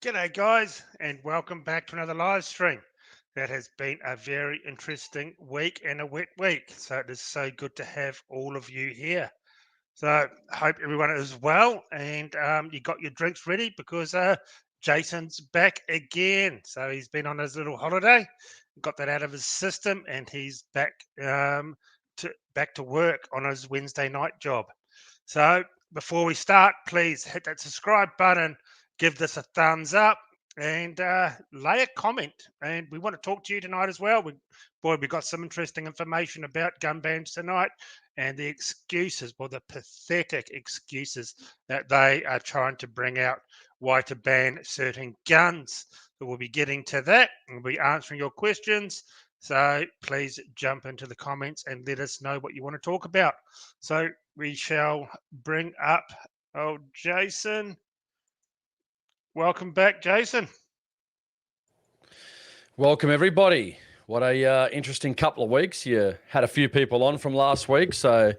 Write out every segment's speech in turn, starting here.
G'day, guys, and welcome back to another live stream. That has been a very interesting week and a wet week. So it is so good to have all of you here. So I hope everyone is well and you got your drinks ready because Jason's back again. So he's been on his little holiday, got that out of his system, and he's back to work on his Wednesday night job. So before we start, please hit that subscribe button, give this a thumbs up, and lay a comment. And we want to talk to you tonight as well. We got some interesting information about gun bans tonight and the excuses, well, the pathetic excuses that they are trying to bring out why to ban certain guns. So we'll be getting to that and we'll be answering your questions. So please jump into the comments and let us know what you want to talk about. So we shall bring up Jason. Welcome back, Jason. Welcome, everybody. What a interesting couple of weeks. You had a few people on from last week, so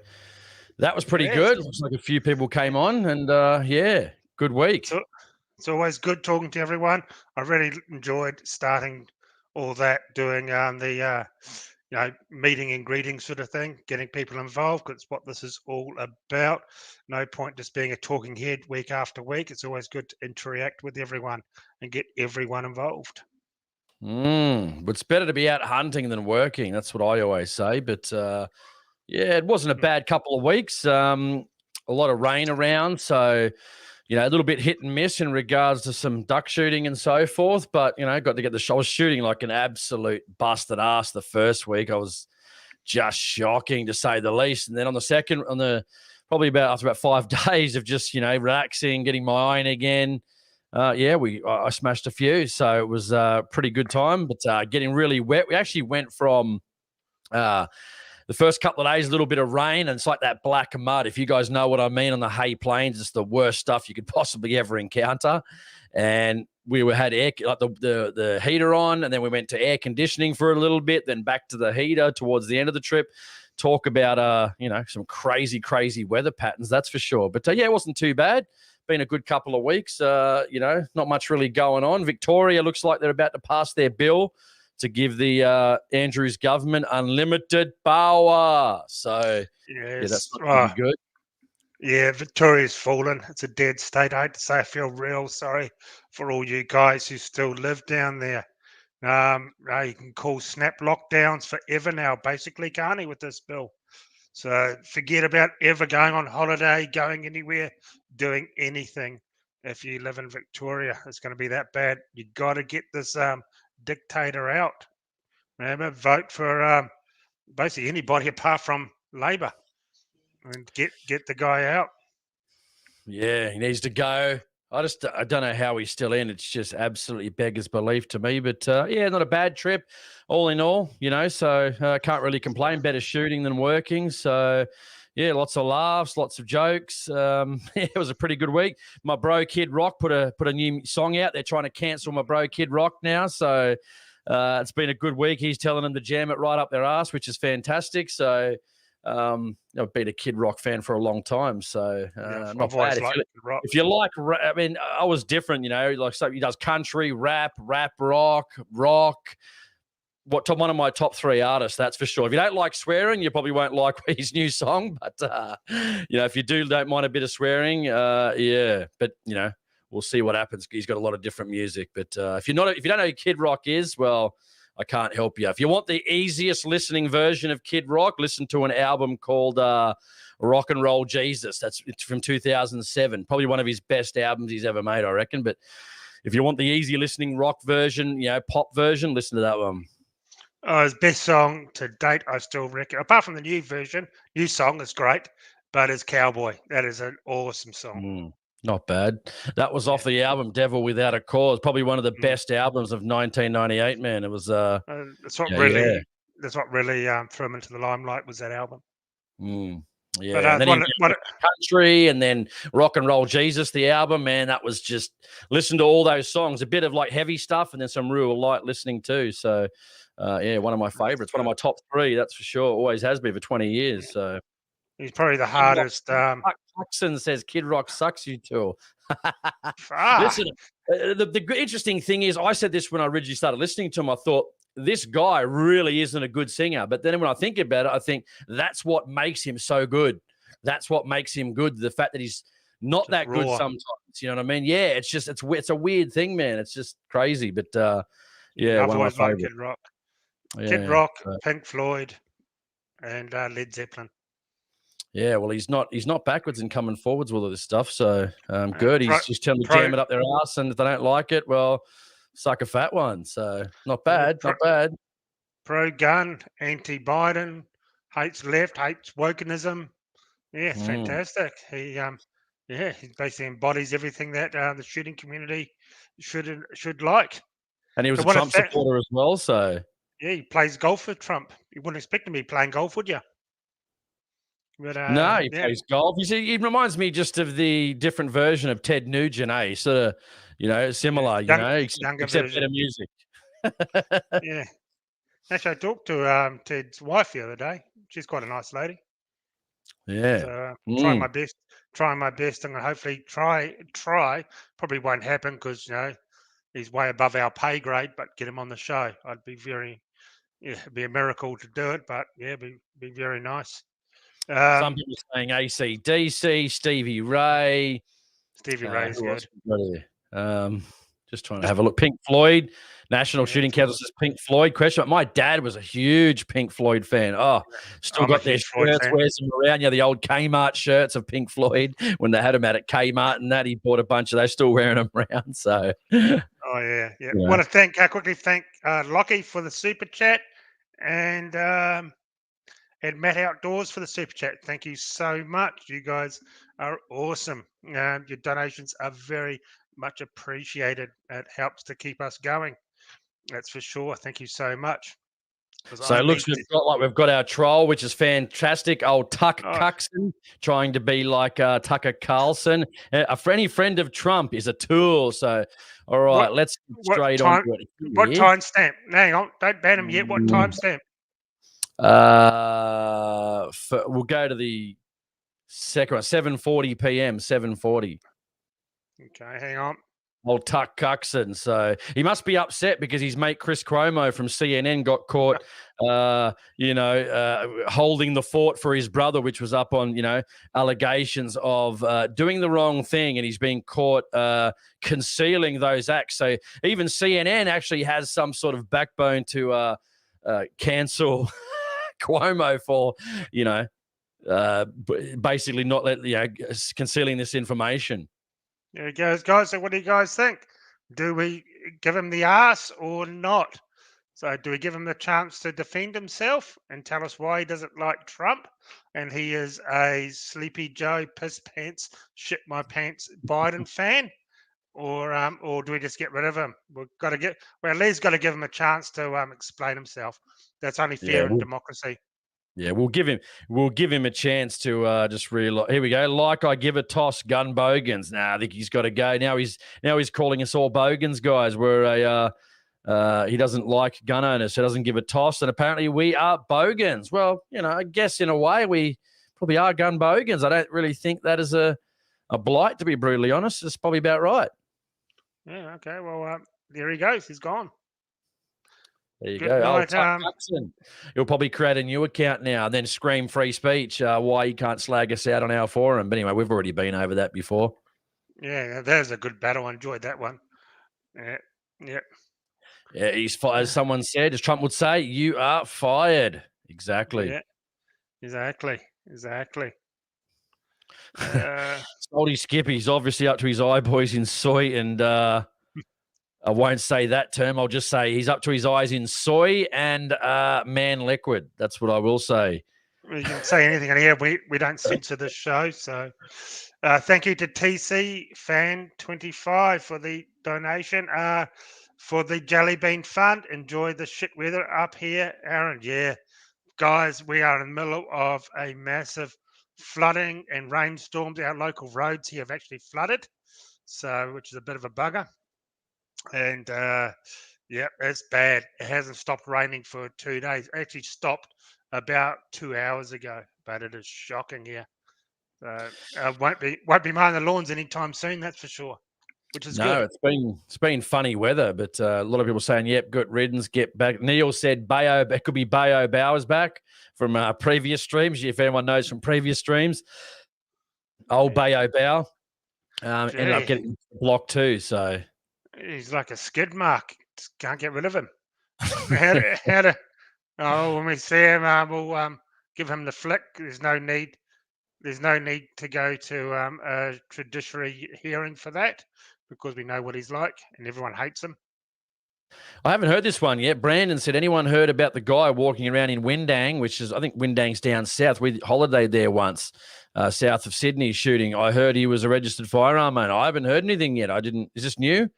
that was pretty good. Looks like a few people came on, and yeah, good week. So, it's always good talking to everyone. I really enjoyed starting all that, doing the meeting and greeting sort of thing, getting people involved, because it's what this is all about. No point just being a talking head week after week. It's always good to interact with everyone and get everyone involved. It's better to be out hunting than working. That's what I always say. But yeah, it wasn't a bad couple of weeks. A lot of rain around, so a little bit hit and miss in regards to some duck shooting and so forth. But got to get I was shooting like an absolute busted ass the first week. I was just shocking to say the least. And then probably after about 5 days of just relaxing, getting my iron again. I smashed a few, so it was a pretty good time. But getting really wet. We actually went from the first couple of days, a little bit of rain, and it's like that black mud. If you guys know what I mean, on the hay plains, it's the worst stuff you could possibly ever encounter. And we had the heater on, and then we went to air conditioning for a little bit, then back to the heater towards the end of the trip. Talk about some crazy weather patterns, that's for sure. But yeah, it wasn't too bad. Been a good couple of weeks. Not much really going on. Victoria looks like they're about to pass their bill to give the Andrews government unlimited power. So yeah, that's pretty good. Yeah, Victoria's fallen. It's a dead state. I hate to say, I feel real sorry for all you guys who still live down there. You can call snap lockdowns forever now, basically, can't he, with this bill? So forget about ever going on holiday, going anywhere, doing anything. If you live in Victoria, it's going to be that bad. You got to get this dictator out. Remember, vote for basically anybody apart from Labor, and get the guy out. Yeah, he needs to go. I don't know how he's still in. It's just absolutely beggars belief to me. But yeah, not a bad trip, all in all. So can't really complain. Better shooting than working. So yeah, lots of laughs, lots of jokes. It was a pretty good week. My bro Kid Rock put a new song out. They're trying to cancel my bro Kid Rock now. So it's been a good week. He's telling them to jam it right up their ass, which is fantastic. So I've been a Kid Rock fan for a long time, so not bad. If you like, I mean, I was different, like so he does country, rap, rock. One of my top 3 artists, that's for sure. If you don't like swearing, you probably won't like his new song. But if you don't mind a bit of swearing, yeah. But we'll see what happens. He's got a lot of different music. But if you don't know who Kid Rock is, well, I can't help you. If you want the easiest listening version of Kid Rock, listen to an album called Rock and Roll Jesus. It's from 2007. Probably one of his best albums he's ever made, I reckon. But if you want the easy listening rock version, pop version, listen to that one. His best song to date, I still reckon, apart from the new song is great, but it's Cowboy. That is an awesome song. Not bad. That was off the album Devil Without a Cause. Probably one of the best albums of 1998, man. It was that's what really threw him into the limelight, was that album. Yeah. But, and then country, and then Rock and Roll Jesus, the album, man, that was just listen to all those songs. A bit of like heavy stuff and then some real light listening too. So yeah, one of my favorites, one of my top 3, that's for sure. Always has been for 20 years. So he's probably the hardest. Jackson says Kid Rock sucks, you too. Listen, the interesting thing is, I said this when I originally started listening to him. I thought, this guy really isn't a good singer. But then when I think about it, I think that's what makes him so good. That's what makes him good. The fact that he's not Just that good raw. sometimes. You know what I mean? Yeah, it's a weird thing, man. It's just crazy. But yeah, I've one of always my liked favorites. Kid Rock. Kid Yeah. Rock, Pink Floyd, and Led Zeppelin. Yeah, well, he's not backwards and coming forwards with all this stuff. So good. He's just telling them to jam it up their ass, and if they don't like it, well, suck a fat one. So not bad, not bad. Pro-gun, anti-Biden, hates left, hates wokenism. Yeah, it's fantastic. He basically embodies everything that the shooting community should like. And he was So a what Trump supporter as well. So yeah, he plays golf with Trump. You wouldn't expect him to be playing golf, would you? But no, he plays golf. You see, he reminds me just of the different version of Ted Nugent, sort of, similar, except better music. Yeah. Actually, I talked to Ted's wife the other day. She's quite a nice lady. Yeah. So trying my best. I'm gonna hopefully try. Probably won't happen because he's way above our pay grade. But get him on the show. I'd be it'd be a miracle to do it. But yeah, be very nice. Some people saying AC/DC, Stevie Ray. Stevie Ray's good. Just trying to have a look. Pink Floyd, National Shooting Council says Pink Floyd. Question. My dad was a huge Pink Floyd fan. Oh, still got their shirts, wears them around. The old Kmart shirts of Pink Floyd when they had them out at Kmart and that. He bought a bunch of those, still wearing them around. So, oh yeah. Want to quickly thank Lockie for the super chat and Matt Outdoors for the super chat. Thank you so much. You guys are awesome. Your donations are very much appreciated. It helps to keep us going. That's for sure. Thank you so much. So it looks we've got our troll, which is fantastic. Old Tuck Cuxon trying to be like Tucker Carlson. Any friend of Trump is a tool. So, all right, let's get straight on to it. What timestamp? Hang on, don't ban him yet. What timestamp? We'll go to the second one, 7:40 p.m. 7:40. Okay, hang on. Old Tuck Cuxon. So he must be upset because his mate Chris Cuomo from CNN got caught, holding the fort for his brother, which was up on, allegations of doing the wrong thing, and he's being caught concealing those acts. So even CNN actually has some sort of backbone to cancel Cuomo for, basically not concealing this information. There it goes, guys. So what do you guys think? Do we give him the arse or not? So do we give him the chance to defend himself and tell us why he doesn't like Trump and he is a Sleepy Joe, piss pants, shit my pants Biden fan? Or do we just get rid of him? At least got to give him a chance to explain himself. That's only fair in democracy. Yeah, we'll give him a chance to just realize. Here we go. Like I give a toss, gun bogans. Nah, I think he's got to go. Now he's calling us all bogans, guys. He doesn't like gun owners, so doesn't give a toss, and apparently we are bogans. Well, I guess in a way we probably are gun bogans. I don't really think that is a blight, to be brutally honest. It's probably about right. Yeah. Okay. Well, there he goes. He's gone. There you go. Night, He'll probably create a new account now and then scream free speech, why you can't slag us out on our forum. But anyway, we've already been over that before. Yeah, that was a good battle. I enjoyed that one. Yeah. Yeah, he's fired. As someone said, as Trump would say, you are fired. Exactly. Yeah, exactly. Salty Skippy's obviously up to his eyeballs in soy and I won't say that term. I'll just say he's up to his eyes in soy and man liquid. That's what I will say. You can say anything in here. We don't censor this show. So thank you to TC Fan 25 for the donation. For the Jelly Bean Fund. Enjoy the shit weather up here, Aaron. Yeah, guys, we are in the middle of a massive flooding and rainstorms. Our local roads here have actually flooded, which is a bit of a bugger. And it's bad. It hasn't stopped raining for 2 days. It actually stopped about 2 hours ago, but it is shocking here. Won't be mowing the lawns anytime soon, that's for sure. Which is No, good. it's been funny weather, but a lot of people saying, "Yep, good riddance, get back." Neil said, "Bayo, it could be Bayo Bowers back from previous streams." If anyone knows from previous streams, old Bayo Bow ended up getting blocked too. So he's like a skid mark. Just can't get rid of him. When we see him, we'll give him the flick. There's no need to go to a judiciary hearing for that, because we know what he's like and everyone hates him. I haven't heard this one yet. Brandon said, anyone heard about the guy walking around in Windang, which is, I think Windang's down south. We holidayed there once, south of Sydney shooting. I heard he was a registered firearm owner. I haven't heard anything yet. Is this new?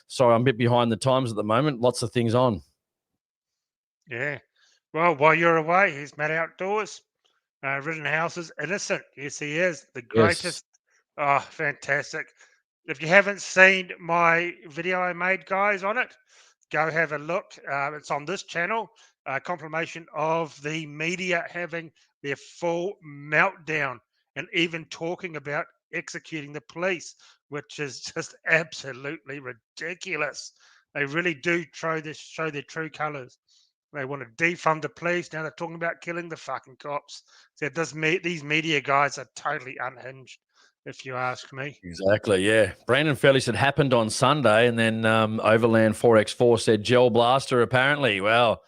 Sorry, I'm a bit behind the times at the moment. Lots of things on. Yeah. Well, while you're away, he's Matt Outdoors. Rittenhouse is innocent. Yes, he is. The greatest. Yes. Oh, fantastic. If you haven't seen my video I made, guys, on it, go have a look. It's on this channel. Confirmation of the media having their full meltdown and even talking about executing the police, which is just absolutely ridiculous. They really do show their true colours. They want to defund the police. Now they're talking about killing the fucking cops. So these media guys are totally unhinged, if you ask me. Exactly, yeah. Brandon Fairley said happened on Sunday, and then Overland 4x4 said gel blaster apparently. Well,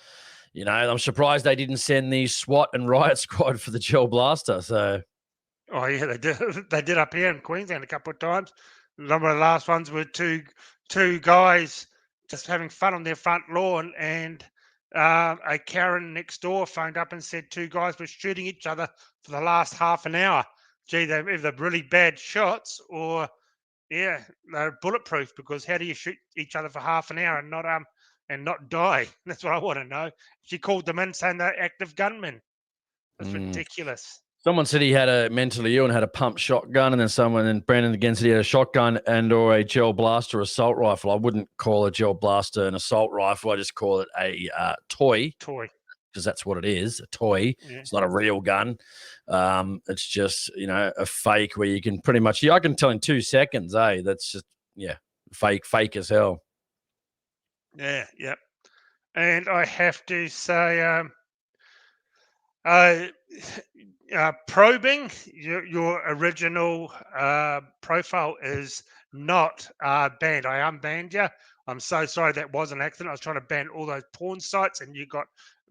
I'm surprised they didn't send the SWAT and riot squad for the gel blaster. So, oh yeah, they did. They did up here in Queensland a couple of times. A number of the last ones were two guys just having fun on their front lawn, and a Karen next door phoned up and said two guys were shooting each other for the last half an hour. Gee, they're either really bad shots or, yeah, they're bulletproof, because how do you shoot each other for half an hour and not die? That's what I want to know. She called them in saying they're active gunmen. That's ridiculous. Someone said he had a mentally ill and had a pump shotgun, and then Brandon again said he had a shotgun and or a gel blaster assault rifle. I wouldn't call a gel blaster an assault rifle. I just call it a toy. Toy. Because that's what it is, a toy. Yeah. It's not a real gun. It's just, a fake where you can pretty much, I can tell in 2 seconds, that's just, fake as hell. Yeah, yep. And I have to say, probing your original profile is not banned. I unbanned you. I'm so sorry, that was an accident. I was trying to ban all those porn sites and you got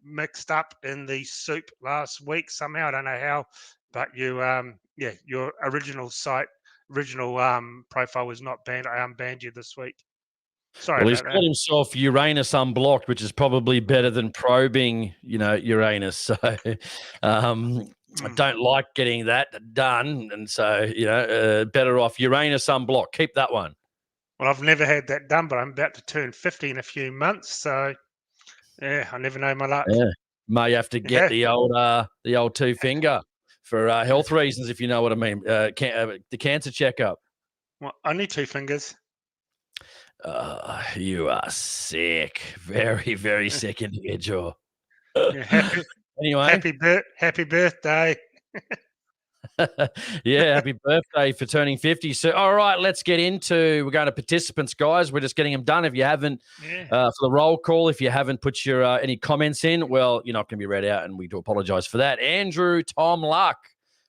mixed up in the soup last week somehow. I don't know how, but your original profile was not banned. I unbanned you this week. Sorry. Well, he's got himself Uranus unblocked, which is probably better than probing, Uranus. So I don't like getting that done. And so, better off Uranus unblocked. Keep that one. Well, I've never had that done, but I'm about to turn 50 in a few months. So, yeah, I never know my luck. Yeah. May have to get the old two finger for health reasons, if you know what I mean. The cancer checkup. Well, only two fingers. You are sick. Very, very sick individual. Anyway. Happy birthday. Yeah, happy birthday for turning 50. So, all right, we're going to participants, guys. We're just getting them done. If you haven't, for the roll call, if you haven't put your any comments in, well, you're not going to be read out, and we do apologize for that. Andrew Tom Luck.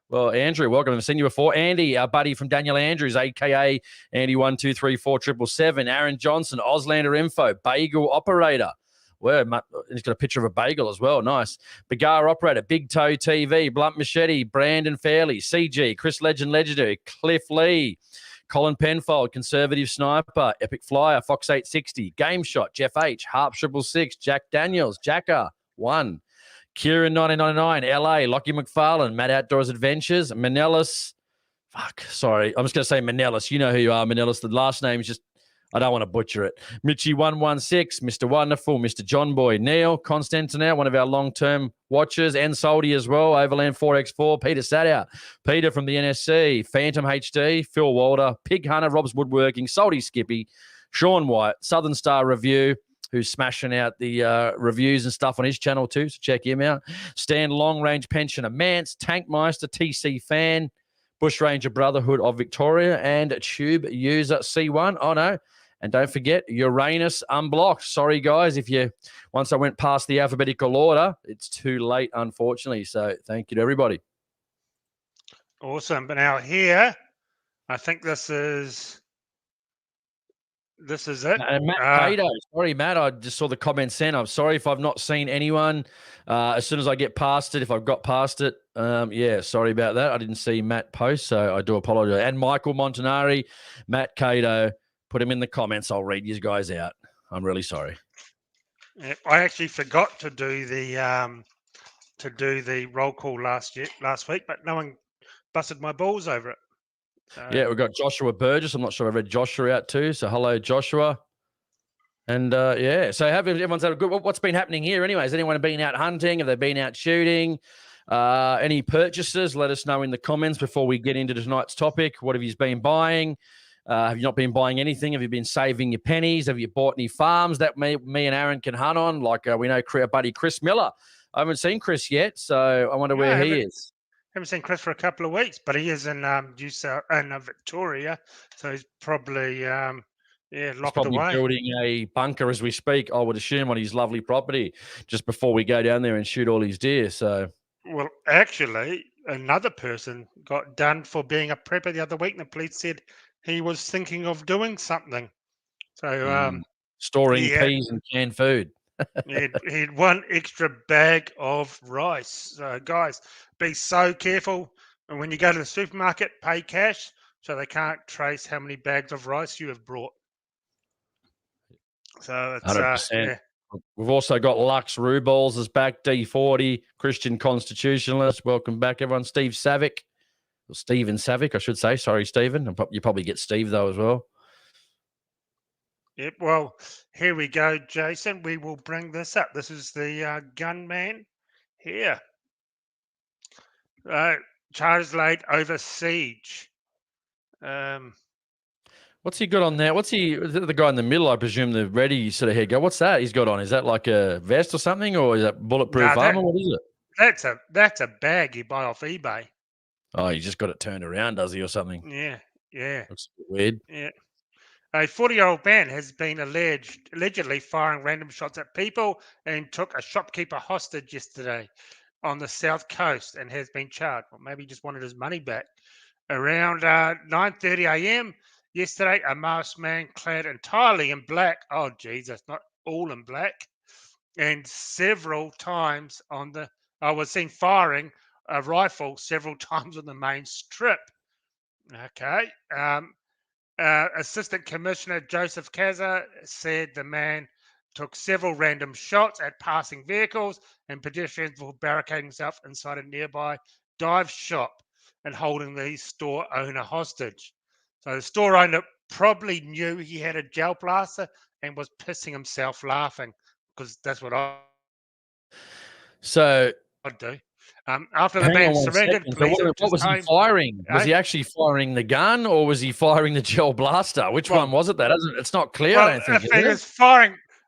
Well, Andrew, welcome. I've seen you before. Andy, our buddy from Daniel Andrews, a.k.a. Andy1234777. Aaron Johnson, Auslander Info, Bagel Operator. Well, he's got a picture of a bagel as well. Nice. Bigar Operator, Big Toe TV, Blunt Machete, Brandon Fairley, CG, Chris Legend Legendary, Cliff Lee, Colin Penfold, Conservative Sniper, Epic Flyer, Fox 860, Game Shot, Jeff H, Harp 666, Jack Daniels, Jacker, 1. Kieran 1999, LA, Lockie McFarlane, Matt Outdoors Adventures, Manellis. Sorry. I'm just going to say Manellis. You know who you are, Manellis. The last name is just, I don't want to butcher it. Mitchie116, Mr. Wonderful, Mr. John Boy, Neil, Constantinel, one of our long-term watchers, and Soldy as well, Overland 4x4, Peter Sadout, Peter from the NSC, Phantom HD, Phil Walder, Pig Hunter, Rob's Woodworking, Soldy Skippy, Sean White, Southern Star Review, who's smashing out the reviews and stuff on his channel too, so check him out. Stan Long Range Pensioner, Mance, Tankmeister, TC Fan, Bushranger Brotherhood of Victoria, and Tube User C1. Oh, no. And don't forget, Uranus Unblocked. Sorry, guys, once I went past the alphabetical order, it's too late, unfortunately. So thank you to everybody. Awesome. But now here, I think this is it. And Matt Cato. Sorry, Matt, I just saw the comment sent. I'm sorry if I've not seen anyone. As soon as I get past it, if I've got past it, sorry about that. I didn't see Matt post, so I do apologize. And Michael Montanari, Matt Cato, put him in the comments. I'll read you guys out. I'm really sorry. I actually forgot to do the roll call last week, but no one busted my balls over it. Yeah, we've got Joshua Burgess. I'm not sure I read Joshua out too. So hello, Joshua. And so everyone's had a good. What's been happening here, anyway? Has anyone been out hunting? Have they been out shooting? Any purchases? Let us know in the comments before we get into tonight's topic. What have you been buying? Have you not been buying anything? Have you been saving your pennies? Have you bought any farms that me and Aaron can hunt on? Like we know our buddy Chris Miller. I haven't seen Chris yet, so I wonder where he is. Haven't seen Chris for a couple of weeks, but he is in Victoria, so he's probably locked he's probably away. Building a bunker as we speak, I would assume, on his lovely property, just before we go down there and shoot all his deer. So, well, actually, another person got done for being a prepper the other week, and the police said he was thinking of doing something. So, storing peas and canned food. he had one extra bag of rice. So, guys, be so careful. And when you go to the supermarket, pay cash so they can't trace how many bags of rice you have brought. So it's 100%. We've also got Lux Ruballs is back, D40, Christian Constitutionalist. Welcome back, everyone. Steve Savick, or Stephen Savick, I should say. Sorry, Stephen. You probably get Steve, though, as well. Yep. Well, here we go, Jason. We will bring this up. This is the gunman here. Charges laid over siege. What's he got on there? The guy in the middle, I presume, the ready sort of head go. What's that he's got on? Is that like a vest or something, or is that bulletproof armor? What is it? That's a bag you buy off eBay. Oh, he just got it turned around, does he, or something? Yeah. Looks weird. Yeah. A 40-year-old man has been allegedly firing random shots at people and took a shopkeeper hostage yesterday on the south coast and has been charged. Well, maybe he just wanted his money back. Around 9:30 a.m. yesterday, a masked man clad entirely in black, oh Jesus, not all in black, and several times was seen firing a rifle several times on the main strip. Okay. Assistant Commissioner Joseph Kaza said the man took several random shots at passing vehicles and pedestrians while barricading himself inside a nearby dive shop and holding the store owner hostage. So the store owner probably knew he had a gel blaster and was pissing himself laughing, because that's what I'd do. After the man surrendered, police what was he firing? Was he actually firing the gun, or was he firing the gel blaster? Which one was it? It's not clear. I don't think if he was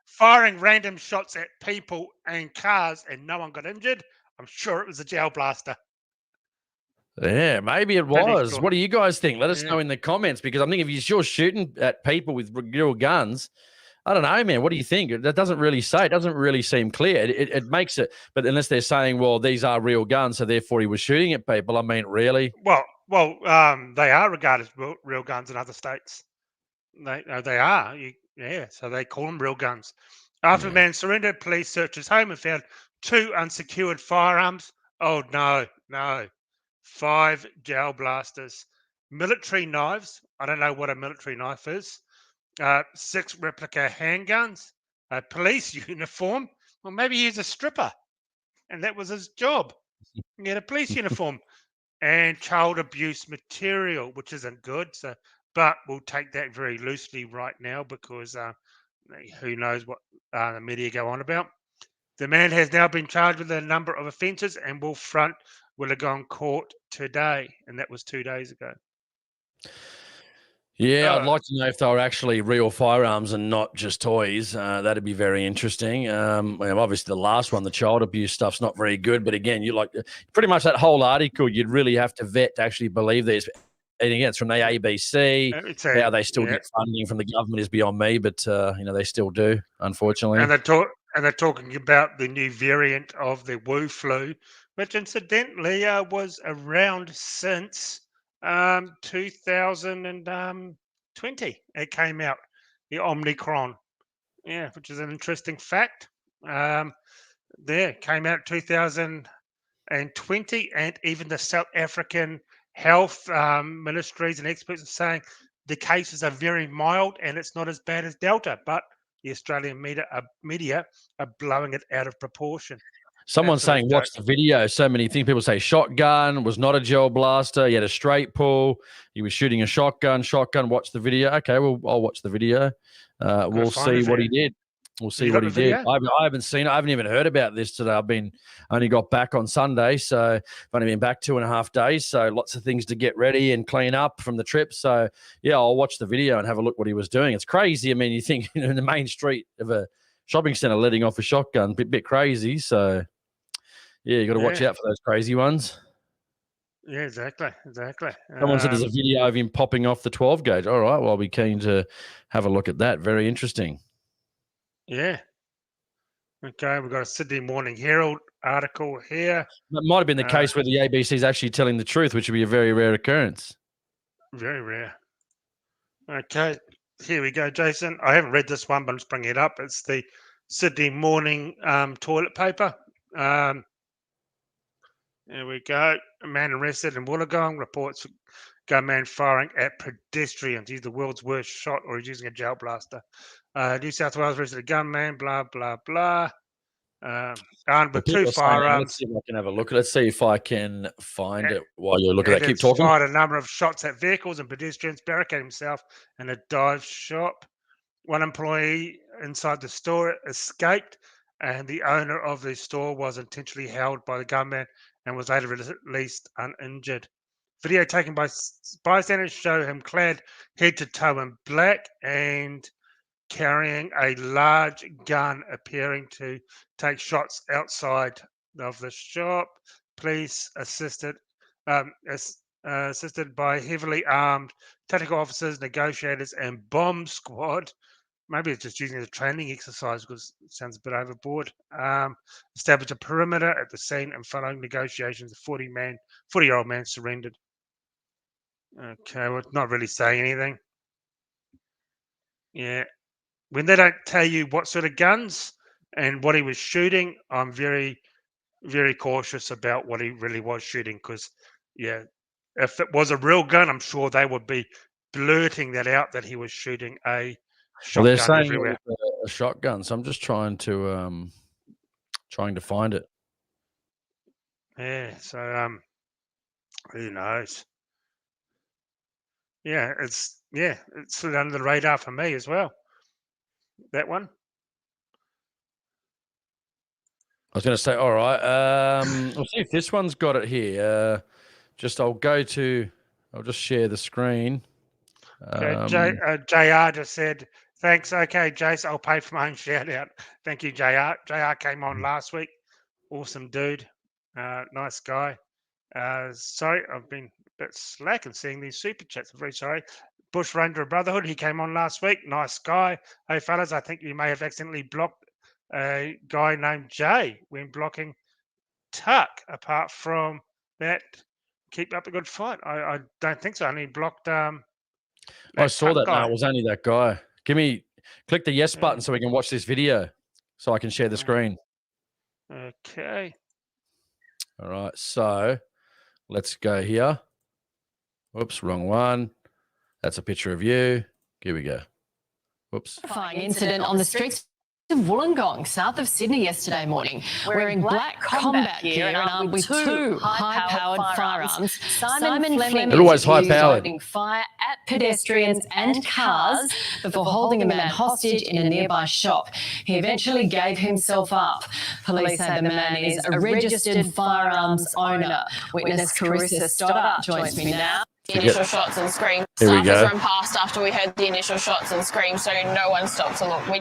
firing random shots at people and cars and no one got injured, I'm sure it was a gel blaster. Yeah, maybe it was. Sure. What do you guys think? Let us know in the comments, because I'm thinking if you're shooting at people with real guns, I don't know, man. What do you think? That doesn't really say. It doesn't really seem clear. It makes it, but unless they're saying, well, these are real guns, so therefore he was shooting at people. I mean, really? Well, they are regarded as real guns in other states. They are. So they call them real guns. After the man surrendered, police searched his home and found 2 unsecured firearms. Oh, no. 5 gel blasters, military knives. I don't know what a military knife is. 6 replica handguns, a police uniform. Well, maybe he's a stripper, and that was his job. He had a police uniform, and child abuse material, which isn't good. So, but we'll take that very loosely right now, because who knows what the media go on about. The man has now been charged with a number of offences and will front Wollongong court today, and that was 2 days ago. Yeah, I'd like to know if they were actually real firearms and not just toys. That'd be very interesting. Well, obviously, the last one, the child abuse stuff's not very good. But again, you like pretty much that whole article, you'd really have to vet to actually believe these. And again, it's from the ABC. How they still get funding from the government is beyond me, but they still do, unfortunately. And they're talking about the new variant of the Wu flu, which incidentally was around since 2020. It came out, the Omicron. Yeah, which is an interesting fact. Came out 2020, and even the South African health ministries and experts are saying the cases are very mild and it's not as bad as Delta, but the Australian media are blowing it out of proportion. Someone's saying, watch the video. So many things. People say shotgun was not a gel blaster. He had a straight pull. He was shooting a shotgun. Watch the video. Okay, well, I'll watch the video. We'll see what he did. We'll see what he did. I haven't seen it. I haven't even heard about this today. Only got back on Sunday, so I've only been back 2.5 days. So lots of things to get ready and clean up from the trip. So yeah, I'll watch the video and have a look what he was doing. It's crazy. I mean, you think in the main street of a shopping center letting off a shotgun, bit crazy. So yeah, you got to watch out for those crazy ones. Yeah, exactly. Someone said there's a video of him popping off the 12 gauge. All right, well, I'll be keen to have a look at that. Very interesting. Yeah. Okay, we've got a Sydney Morning Herald article here. That might have been the case where the ABC is actually telling the truth, which would be a very rare occurrence. Very rare. Okay, here we go, Jason. I haven't read this one, but I'm just bringing it up. It's the Sydney Morning toilet paper. There we go. A man arrested in Wollongong, reports gunman firing at pedestrians. He's the world's worst shot, or he's using a gel blaster. New South Wales arrested a gunman, blah, blah, blah. Armed with 2 firearms. Let's see if I can have a look. Let's see if I can find it while you're looking at that. Keep talking. Fired a number of shots at vehicles and pedestrians, barricaded himself in a dive shop. One employee inside the store escaped, and the owner of the store was intentionally held by the gunman and was later released uninjured. Video taken by bystanders show him clad head to toe in black and carrying a large gun, appearing to take shots outside of the shop. Police assisted by heavily armed tactical officers, negotiators, and bomb squad. Maybe it's just using it as a training exercise because it sounds a bit overboard. Established a perimeter at the scene, and following negotiations, a 40-year-old man surrendered. Okay, well, not really saying anything. Yeah. When they don't tell you what sort of guns and what he was shooting, I'm very, very cautious about what he really was shooting because, yeah, if it was a real gun, I'm sure they would be blurting that out that he was shooting a shotgun. Well, they're saying everywhere. A shotgun, so I'm just trying to find it. Yeah, so who knows? Yeah, it's under the radar for me as well. That one. I was going to say, all right. We'll see if this one's got it here. I'll just share the screen. Okay, JR just said, thanks. Okay, Jace, I'll pay for my own shout out. Thank you, JR. JR came on last week. Awesome dude. Nice guy. Sorry, I've been a bit slack in seeing these super chats. I'm very sorry. Bush Ranger Brotherhood, he came on last week. Nice guy. Hey, fellas, I think you may have accidentally blocked a guy named Jay when blocking Tuck. Apart from that, keep up the good fight. I don't think so. I only blocked. I saw that. No, it was only that guy. Click the yes button so we can watch this video, so I can share the screen. Okay. All right. So let's go here. Whoops, wrong one. That's a picture of you. Here we go. Whoops. Incident on the streets of Wollongong, south of Sydney yesterday morning. Wearing black combat gear and armed with 2 high-powered firearms, Simon Fleming They're always high-powered. opening fire at pedestrians and cars before holding a man hostage in a nearby shop. He eventually gave himself up. Police say the man is a registered firearms owner. Witness Carissa Stoddart joins me now. initial shots and screams. Here we Staffers go. run past after we heard the initial shots and screams, so no one stopped to look. They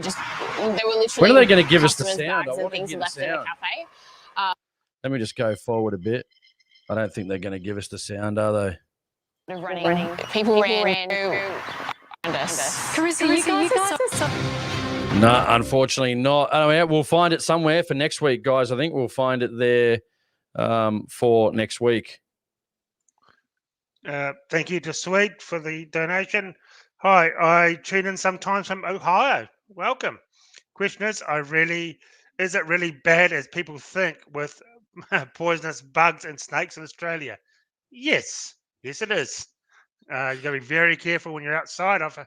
were literally. When are they going to give us the customers' sound? I bags and want to things hear the left in the sound. cafe. Let me just go forward a bit. I don't think they're going to give us the sound, are they? Running. People ran around us. Carissa, you guys are so... No, unfortunately not. I mean, we'll find it somewhere for next week, guys. I think we'll find it there for next week. Thank you to Sweet for the donation. Hi, I tune in sometimes from Ohio. Welcome. Question is, is it really bad as people think with poisonous bugs and snakes in Australia? Yes, it is. You got to be very careful when you're outside. I've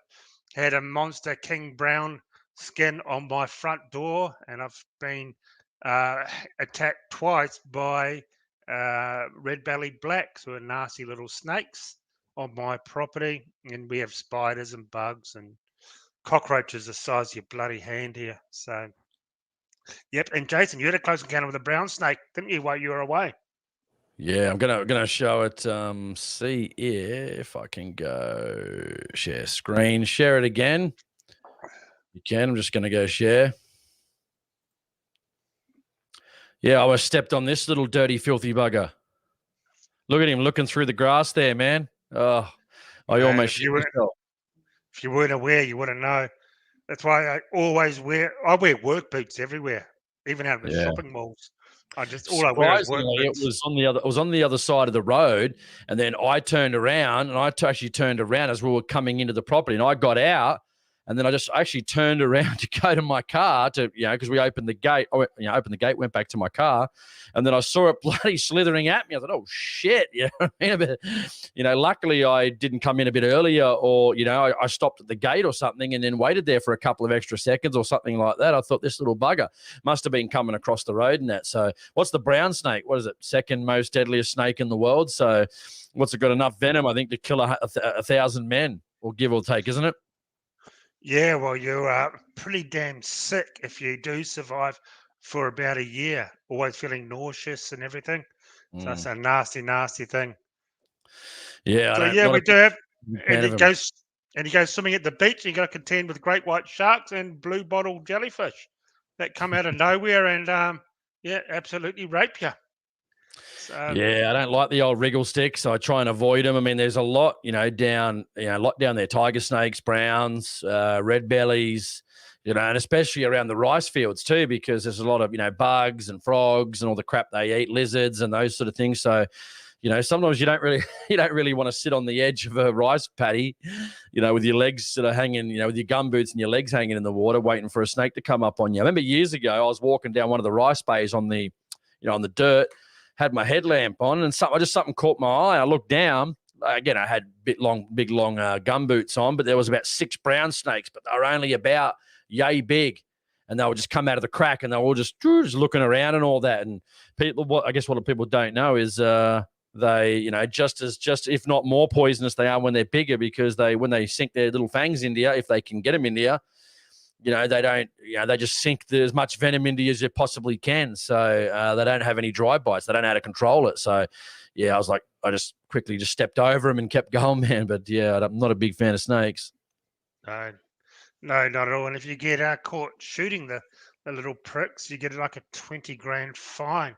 had a monster king brown skin on my front door, and I've been attacked twice by red-bellied blacks, who are nasty little snakes on my property. And we have spiders and bugs and cockroaches the size of your bloody hand here. So, yep. And Jason, you had a close encounter with a brown snake, didn't you, while you were away? Yeah, I'm gonna show it. See if I can go share screen. Share it again. You can. I'm just gonna go share. Yeah, I was stepped on this little dirty, filthy bugger. Look at him looking through the grass there, man. Oh, I almost shit myself. If you weren't aware, you wouldn't know. That's why I wear work boots everywhere, even out of the shopping malls. I wear is work boots. It was on the other side of the road, and then I turned around, and I actually turned around as we were coming into the property, and I got out. And then I actually turned around to go to my car because we opened the gate. Opened the gate, went back to my car, and then I saw it bloody slithering at me. I thought, oh shit! Luckily I didn't come in a bit earlier, or I stopped at the gate or something, and then waited there for a couple of extra seconds or something like that. I thought this little bugger must have been coming across the road and that. So, what's the brown snake? What is it? Second most deadliest snake in the world. So, what's it got enough venom? I think to kill 1,000 men, or give or take, isn't it? Yeah, well, you are pretty damn sick if you do survive for about a year, always feeling nauseous and everything. So it's a nasty, nasty thing. Yeah. So we do have, and he goes swimming at the beach. And you got to contend with great white sharks and blue bottle jellyfish that come out of nowhere and absolutely rape you. Yeah, I don't like the old wriggle sticks, so I try and avoid them. I mean, there's a lot, down there, tiger snakes, browns, red bellies, and especially around the rice fields too, because there's a lot of, bugs and frogs and all the crap they eat, lizards and those sort of things. So, sometimes you don't really want to sit on the edge of a rice paddy, with your legs sort of hanging, with your gum boots and your legs hanging in the water, waiting for a snake to come up on you. I remember years ago, I was walking down one of the rice bays on the dirt, had my headlamp on, and something caught my eye. I looked down. Again, I had big long gum boots on, but there was about 6 brown snakes, but they were only about yay big, and they would just come out of the crack, and they were all just looking around and all that. And what people don't know is they, just if not more poisonous they are when they're bigger, because when they sink their little fangs into you, if they can get them into you, they just sink as much venom into you as you possibly can. So they don't have any dry bites. They don't know how to control it. So, yeah, I just quickly stepped over them and kept going, man. But, yeah, I'm not a big fan of snakes. No, not at all. And if you get caught shooting the little pricks, you get like a 20 grand fine.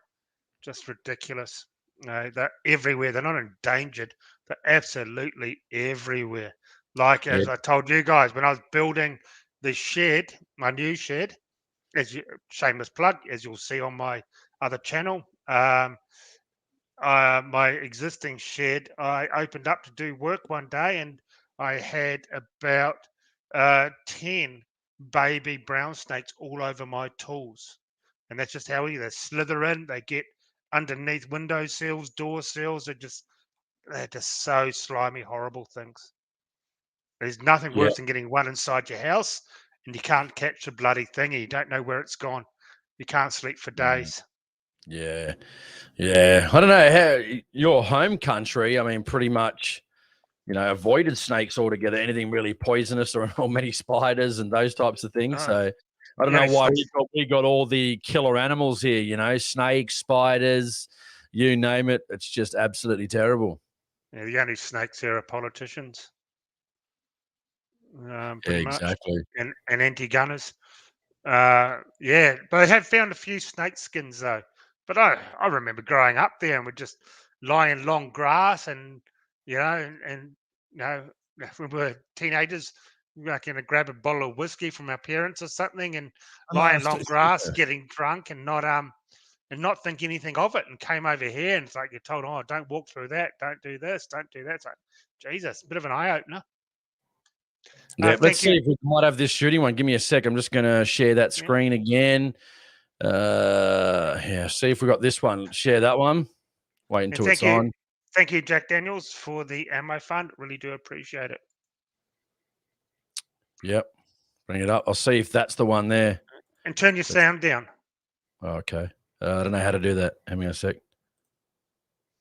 Just ridiculous. They're everywhere. They're not endangered. They're absolutely everywhere. Like, as I told you guys, when I was building the shed, my new shed, shameless plug, as you'll see on my other channel, my existing shed, I opened up to do work one day, and I had about 10 baby brown snakes all over my tools. And that's just how they slither in. They get underneath window sills, door sills. They're just so slimy, horrible things. There's nothing worse than getting one inside your house and you can't catch the bloody thing. You don't know where it's gone. You can't sleep for days. Yeah. I don't know how your home country, I mean, pretty much, avoided snakes altogether, anything really poisonous or many spiders and those types of things. So I don't know why we got all the killer animals here, snakes, spiders, you name it. It's just absolutely terrible. Yeah, the only snakes here are politicians, Yeah, pretty much, exactly. and anti-gunners. Yeah, but I have found a few snake skins though. But I remember growing up there and we'd just lie in long grass and and you know when we were teenagers, like grab a bottle of whiskey from our parents or something and lie Oh, in so, long grass, getting drunk and not think anything of it, and came over here and it's like you're told, oh, don't walk through that, don't do this, don't do that. It's like, Jesus, a bit of an eye opener. yeah, let's Thank see you. if we might have this shooting one. Give me a sec. I'm just going to share that Yeah. screen again. Yeah, see if we got this one. Share that one. Wait And until it's on. thank you, Jack Daniels, for the ammo fund. Really do appreciate it. Yep. Bring it up. I'll see if that's the one there. And turn your sound down. Okay. I don't know how to do that. Hang on a sec.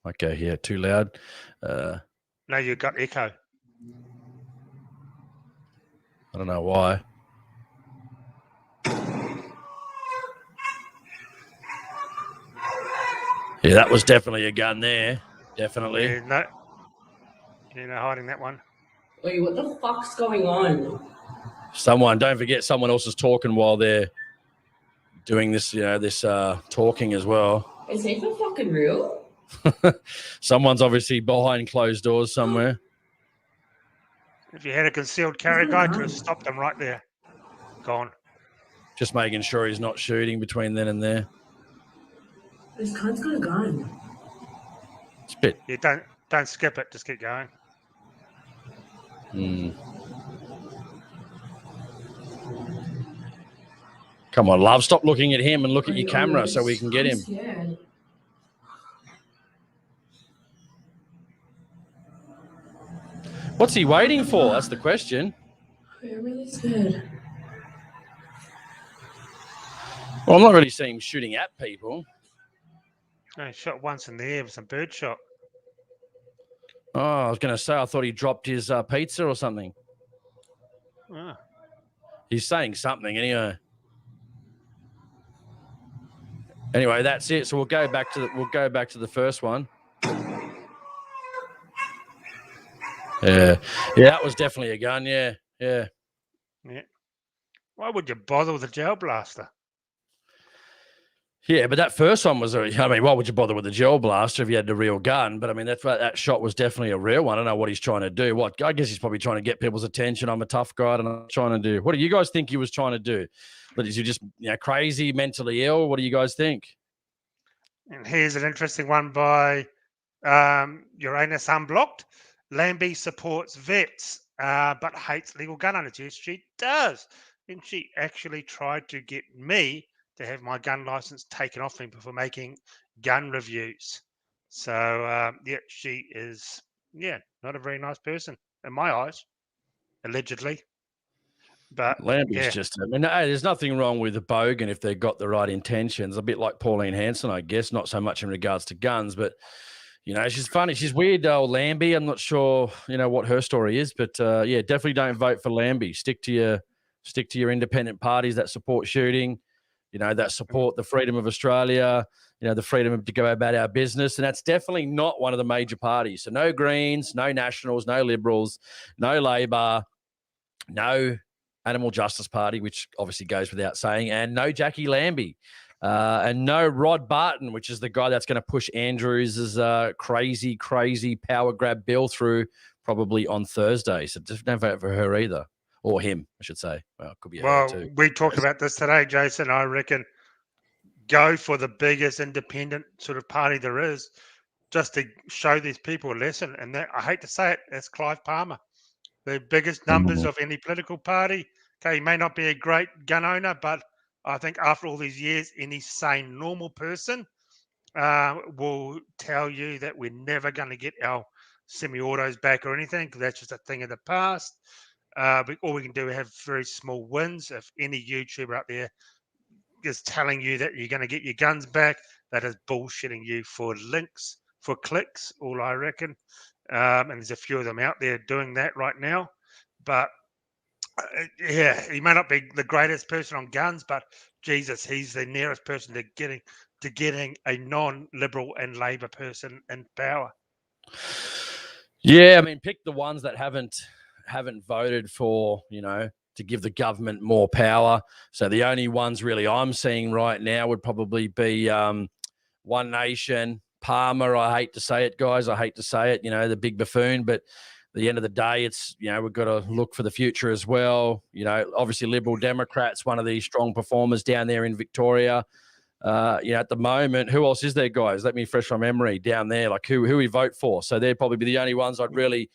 Okay, yeah, too loud. No, you got echo. I don't know why. Yeah, that was definitely a gun there. Definitely. Yeah, no, hiding that one. Wait, what the fuck's going on? Don't forget someone else is talking while they're doing this, this talking as well. Is he for fucking real? Someone's obviously behind closed doors somewhere. If you had a concealed carry guy, could have stopped them right there. Gone. Just making sure he's not shooting between then and there. This cunt's got a gun. It's a bit. Yeah, don't skip it. Just keep going. Come on, love. Stop looking at him and look at your camera so we can get him. Scared. What's he waiting for? That's the question. I'm really scared. Well, I'm not really seeing him shooting at people. No, he shot once in the air with some bird shot. Oh, I was going to say, I thought he dropped his pizza or something. Oh. He's saying something anyway. Anyway, that's it. So we'll go back to the first one. Yeah, that was definitely a gun. Yeah. Why would you bother with a gel blaster? Yeah, but that first one was, why would you bother with a gel blaster if you had the real gun? But I mean, that shot was definitely a real one. I don't know what he's trying to do. I guess he's probably trying to get people's attention. I'm a tough guy and I'm trying to do. What do you guys think he was trying to do? But is he just crazy, mentally ill? What do you guys think? And here's an interesting one by Uranus Unblocked. Lambie supports vets, but hates legal gun owners. Yes, she does. And she actually tried to get me to have my gun license taken off me before making gun reviews. So, she is, not a very nice person in my eyes, allegedly. But Lambie's there's nothing wrong with a bogan if they've got the right intentions. A bit like Pauline Hanson, I guess, not so much in regards to guns, but she's funny. She's weird, old Lambie. I'm not sure, what her story is, but definitely don't vote for Lambie. Stick to your independent parties that support shooting, that support the freedom of Australia, the freedom to go about our business. And that's definitely not one of the major parties. So no Greens, no Nationals, no Liberals, no Labor, no Animal Justice Party, which obviously goes without saying, and no Jackie Lambie. And no Rod Barton, which is the guy that's going to push Andrews' crazy power grab bill through probably on Thursday. So just don't vote for her either. Or him, I should say. Well, it could be her too. We talked about this today, Jason. I reckon go for the biggest independent sort of party there is just to show these people a lesson. And that, I hate to say it, that's Clive Palmer. The biggest numbers of any political party. Okay, he may not be a great gun owner, but I think after all these years, any sane, normal person will tell you that we're never going to get our semi-autos back or anything, because that's just a thing of the past. All we can do is have very small wins. If any YouTuber out there is telling you that you're going to get your guns back, that is bullshitting you for links, for clicks, all I reckon. And there's a few of them out there doing that right now. But he may not be the greatest person on guns, but Jesus, he's the nearest person to getting a non-Liberal and Labor person in power. Yeah, I mean, pick the ones that haven't voted for, to give the government more power. So the only ones really I'm seeing right now would probably be One Nation, Parler. I hate to say it, guys. I hate to say it, the big buffoon. But at the end of the day, it's, we've got to look for the future as well. Obviously Liberal Democrats, one of the strong performers down there in Victoria. At the moment, who else is there, guys? Let me refresh my memory down there, like who we vote for. So they'd probably be the only ones I'd really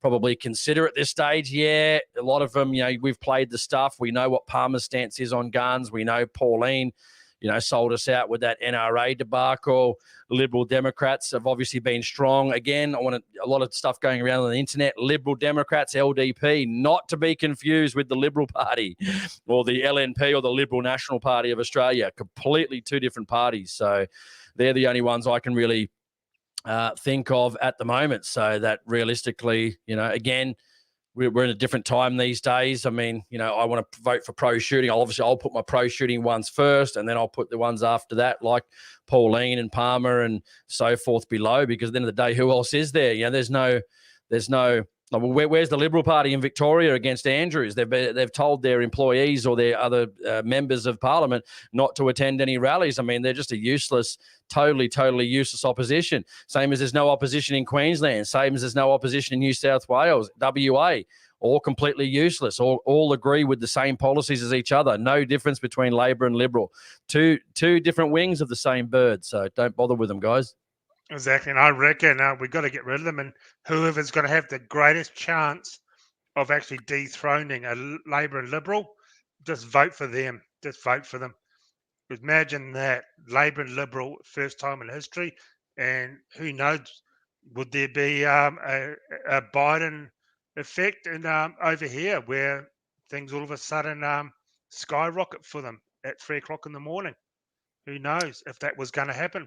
probably consider at this stage. Yeah, a lot of them, we've played the stuff. We know what Palmer's stance is on guns. We know Pauline, sold us out with that NRA debacle. Liberal Democrats have obviously been strong. Again, a lot of stuff going around on the internet. Liberal Democrats, LDP, not to be confused with the Liberal Party or the LNP or the Liberal National Party of Australia. Completely two different parties. So they're the only ones I can really think of at the moment. So that realistically, again, we're in a different time these days. I mean, I want to vote for pro-shooting. I'll put my pro-shooting ones first, and then I'll put the ones after that, like Pauline and Parler and so forth below, because at the end of the day, who else is there? There's no where's the Liberal Party in Victoria against Andrews? They've told their employees or their other members of Parliament not to attend any rallies. I mean, they're just a useless, totally useless opposition. Same as there's no opposition in Queensland. Same as there's no opposition in New South Wales, WA. All completely useless. All agree with the same policies as each other. No difference between Labor and Liberal. Two different wings of the same bird. So don't bother with them, guys. Exactly, and I reckon we've got to get rid of them, and whoever's going to have the greatest chance of actually dethroning a Labor and Liberal, just vote for them. Just vote for them. Imagine that, Labor and Liberal, first time in history, and who knows, would there be a Biden effect over here where things all of a sudden skyrocket for them at 3 o'clock in the morning? Who knows if that was going to happen?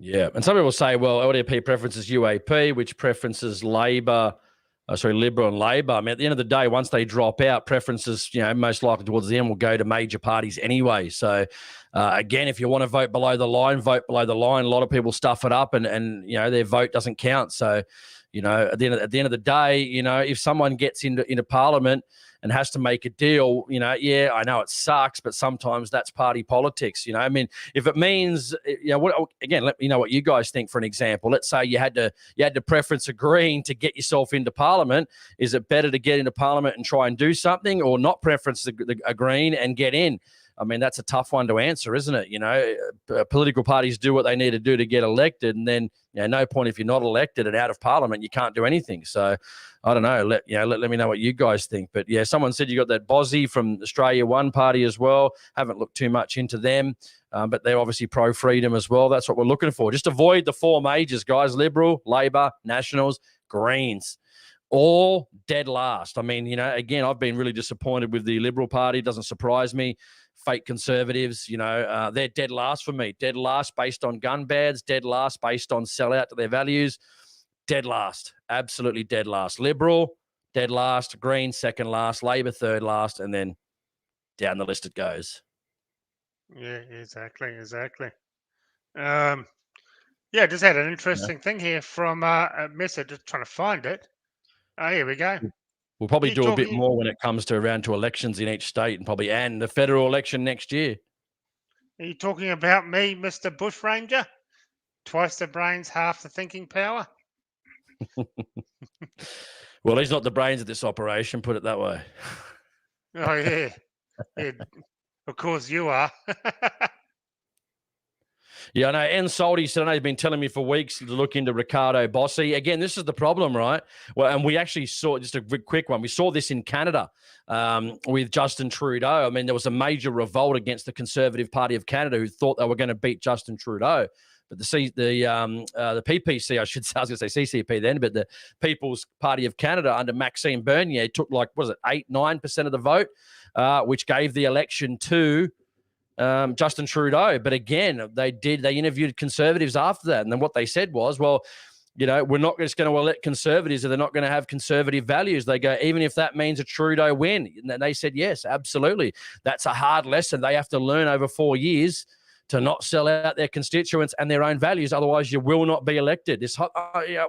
Yeah, and some people say, well, LDP preferences UAP, which preferences Liberal and Labor. I mean, at the end of the day, once they drop out, preferences, most likely towards the end will go to major parties anyway. So, again, if you want to vote below the line, vote below the line. A lot of people stuff it up and their vote doesn't count. So, at the end of the day, if someone gets into Parliament and has to make a deal, yeah, I know it sucks, but sometimes that's party politics. I mean, if it means, again, let me know what you guys think. For an example, let's say you had to preference a Green to get yourself into Parliament. Is it better to get into Parliament and try and do something, or not preference a Green and get in? I mean, that's a tough one to answer, isn't it? Political parties do what they need to do to get elected, and then no point if you're not elected and out of Parliament, you can't do anything. So I don't know. Let me know what you guys think. But yeah, someone said you got that Bozzy from Australia One Party as well. Haven't looked too much into them, but they're obviously pro-freedom as well. That's what we're looking for. Just avoid the four majors, guys: Liberal, Labor, Nationals, Greens. All dead last. I mean, again, I've been really disappointed with the Liberal Party. It doesn't surprise me. Fake Conservatives, they're dead last for me. Dead last based on gun bans, dead last based on sellout to their values. Dead last, absolutely dead last. Liberal, dead last. Green, second last. Labor, third last. And then down the list it goes. Yeah, exactly. Yeah, just had an interesting thing here from a message, just trying to find it. Oh, here we go. We'll probably do a bit more when it comes to elections in each state and the federal election next year. Are you talking about me, Mr. Bushranger? Twice the brains, half the thinking power? Well, he's not the brains of this operation, put it that way. Oh, yeah. Of course you are. Yeah, I know. And Salty said, I know he's been telling me for weeks to look into Ricardo Bossi. Again, this is the problem, right? Well, and we actually saw, just a quick one, we saw this in Canada with Justin Trudeau. I mean, there was a major revolt against the Conservative Party of Canada who thought they were going to beat Justin Trudeau. But the PPC, I should say, I was going to say CCP then, but the People's Party of Canada under Maxime Bernier took 8-9% of the vote, which gave the election to Justin Trudeau. But again, they interviewed Conservatives after that. And then what they said was, well, we're not just going to elect Conservatives if they're not going to have conservative values. They go, even if that means a Trudeau win. And they said, yes, absolutely. That's a hard lesson they have to learn over 4 years to not sell out their constituents and their own values. Otherwise, you will not be elected.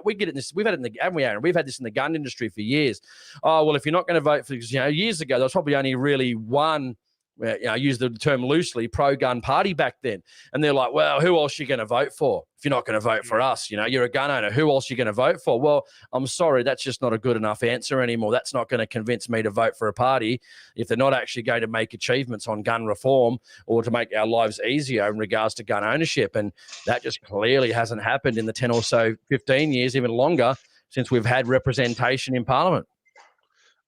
We get it. We've had it in the, haven't we, Aaron? We've had this in the gun industry for years. Oh, well, if you're not going to vote for, years ago, there was probably only really one. I use the term loosely, pro-gun party back then. And they're like, well, who else are you going to vote for if you're not going to vote for us? You're a gun owner. Who else are you going to vote for? Well, I'm sorry, that's just not a good enough answer anymore. That's not going to convince me to vote for a party if they're not actually going to make achievements on gun reform or to make our lives easier in regards to gun ownership. And that just clearly hasn't happened in the 10 or so, 15 years, even longer, since we've had representation in Parliament.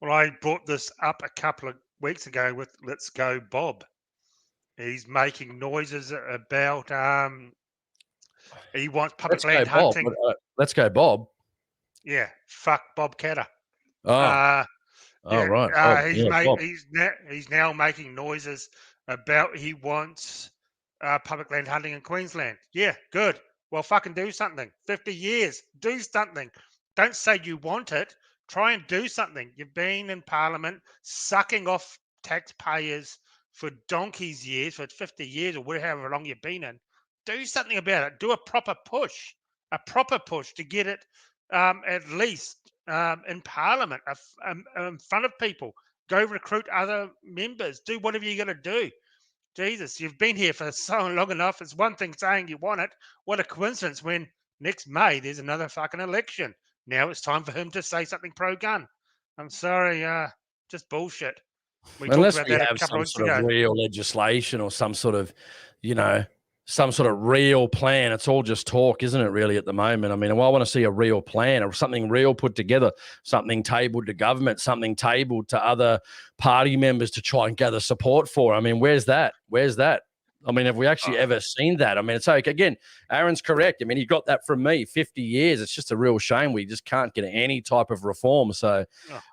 Well, I brought this up a couple of weeks ago with Let's Go Bob. He's making noises about he wants public land hunting. Let's Go Bob. Yeah, fuck Bob Catter. Right. He's now making noises about he wants public land hunting in Queensland. Yeah, good. Well, fucking do something. 50 years, do something. Don't say you want it. Try and do something. You've been in Parliament sucking off taxpayers for donkey's years, for 50 years or however long you've been in. Do something about it. Do a proper push to get it at least in Parliament, in front of people. Go recruit other members. Do whatever you're going to do. Jesus, you've been here for so long enough. It's one thing saying you want it. What a coincidence when next May there's another fucking election. Now it's time for him to say something pro-gun. I'm sorry, just bullshit. Unless we have some sort of real legislation or some sort of, some sort of real plan. It's all just talk, isn't it, really, at the moment? I mean, I want to see a real plan or something real put together, something tabled to government, something tabled to other party members to try and gather support for. I mean, where's that? I mean, have we actually ever seen that? I mean, it's okay. Again, Aaron's correct. I mean, he got that from me, 50 years. It's just a real shame we just can't get any type of reform. So,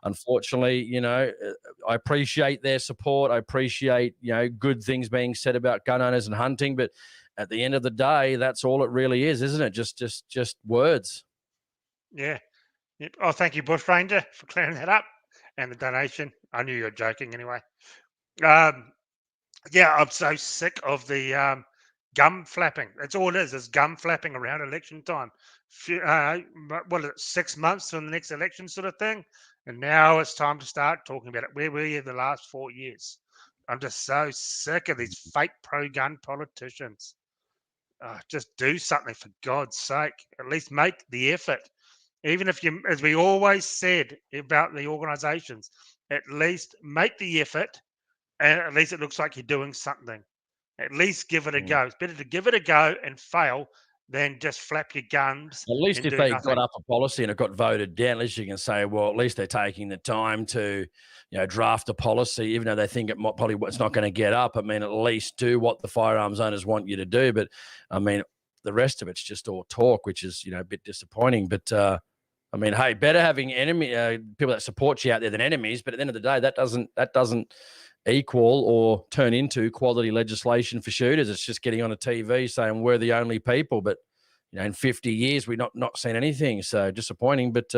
unfortunately, I appreciate their support. I appreciate, good things being said about gun owners and hunting. But at the end of the day, that's all it really is, isn't it? Just words. Yeah. Yep. Oh, thank you, Bushranger, for clearing that up and the donation. I knew you were joking anyway. Yeah, I'm so sick of the gum flapping. That's all it is gum flapping around election time. What is it, 6 months from the next election sort of thing? And now it's time to start talking about it. Where were you the last 4 years? I'm just so sick of these fake pro-gun politicians. Just do something, for God's sake. At least make the effort. Even if you, as we always said about the organisations, at least make the effort. And at least it looks like you're doing something. At least give it a go. It's better to give it a go and fail than just flap your guns. At least if they got up a policy and it got voted down, at least you can say, well, at least they're taking the time to, draft a policy, even though they think it's not going to get up. I mean, at least do what the firearms owners want you to do. But I mean, the rest of it's just all talk, which is, a bit disappointing. But I mean, hey, better having people that support you out there than enemies. But at the end of the day, that doesn't equal or turn into quality legislation for shooters. It's just getting on a TV saying we're the only people, but in 50 years we've not seen anything. So disappointing. But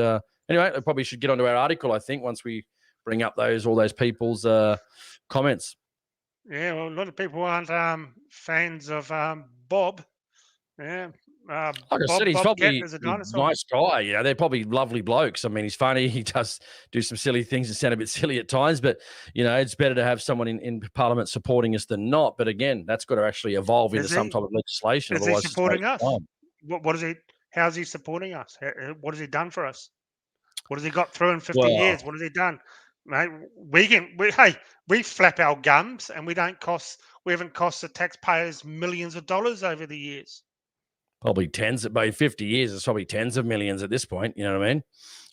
anyway, I probably should get onto our article, I think, once we bring up all those people's comments. Yeah, well, a lot of people aren't fans of Bob. Yeah. Like I said, he's probably a nice guy. They're probably lovely blokes. I mean, he's funny. He does do some silly things and sound a bit silly at times, but, it's better to have someone in Parliament supporting us than not. But again, that's got to actually evolve into some type of legislation. Is he supporting us? What is he? How's he supporting us? What has he done for us? What has he got through in 50 years? What has he done? Mate, we flap our gums and we haven't cost the taxpayers millions of dollars over the years. Probably by 50 years, it's probably tens of millions at this point. You know what I mean?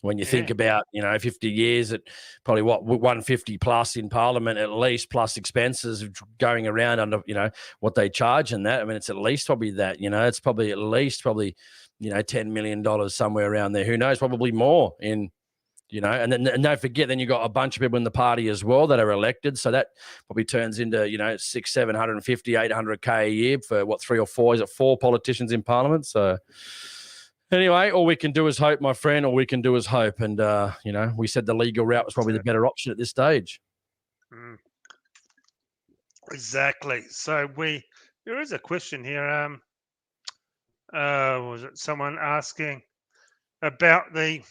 When you think about, 50 years at probably 150 plus in Parliament, at least, plus expenses going around under, what they charge and that. I mean, it's at least probably that, it's probably at least $10 million somewhere around there. Who knows? Probably more in, and then don't forget, then you got a bunch of people in the party as well that are elected. So that probably turns into, 600, 750, 800K a year for 3 or 4, is it 4 politicians in Parliament? So anyway, all we can do is hope, my friend, all we can do is hope. And, we said the legal route was probably the better option at this stage. Exactly. So we There is a question here. Was it someone asking about the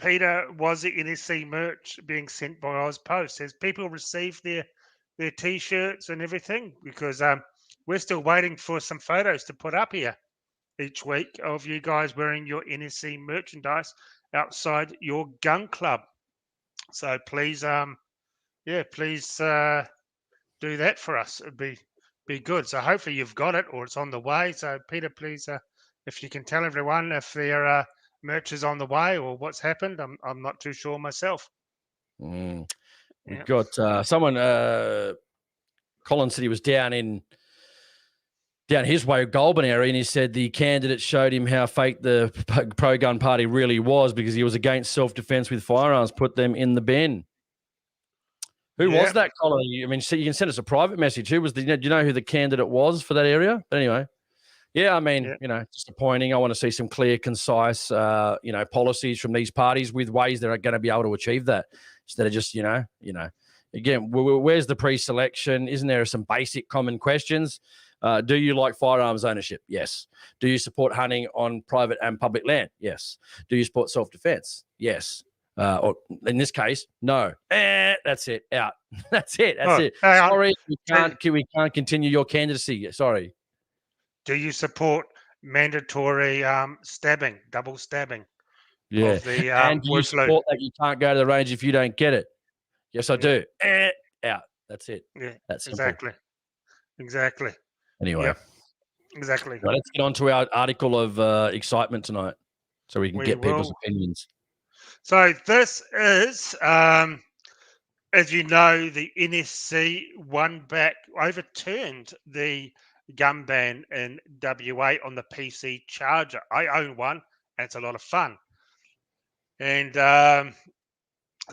Peter, was the NSC merch being sent by Ozpost? Has people received their t-shirts and everything? Because we're still waiting for some photos to put up here each week of you guys wearing your NSC merchandise outside your gun club. So please, please do that for us. It'd be good. So hopefully you've got it or it's on the way. So Peter, please, if you can tell everyone if their merch is on the way or what's happened. I'm not too sure myself. We've Yeah. got someone. Colin said he was down his way, Goulburn area, and he said the candidate showed him how fake the pro-gun party really was because he was against self-defense with firearms, put them in the bin. Who was that, Colin? I mean, so you can send us a private message. Who was do you know who the candidate was for that area? But anyway, I mean, disappointing. I want to see some clear, concise, policies from these parties with ways that are going to be able to achieve that instead of just, again, where's the pre-selection? Isn't there some basic common questions? Do you like firearms ownership? Yes. Do you support hunting on private and public land? Yes. Do you support self-defense? Yes. Or in this case, no. That's it. Out. That's it. That's it. Sorry, we can't continue your candidacy. Sorry. Do you support mandatory stabbing, double stabbing? Yeah. Of the, and do you support that you can't go to the range if you don't get it? Yes, I do. Out. That's it. Yeah. That's simple. Exactly. Anyway. Yep. Exactly. Well, let's get on to our article of excitement tonight so we can get people's opinions. So this is, as you know, the NSC overturned the gun ban in WA on the PC Charger. I own one, and it's a lot of fun. And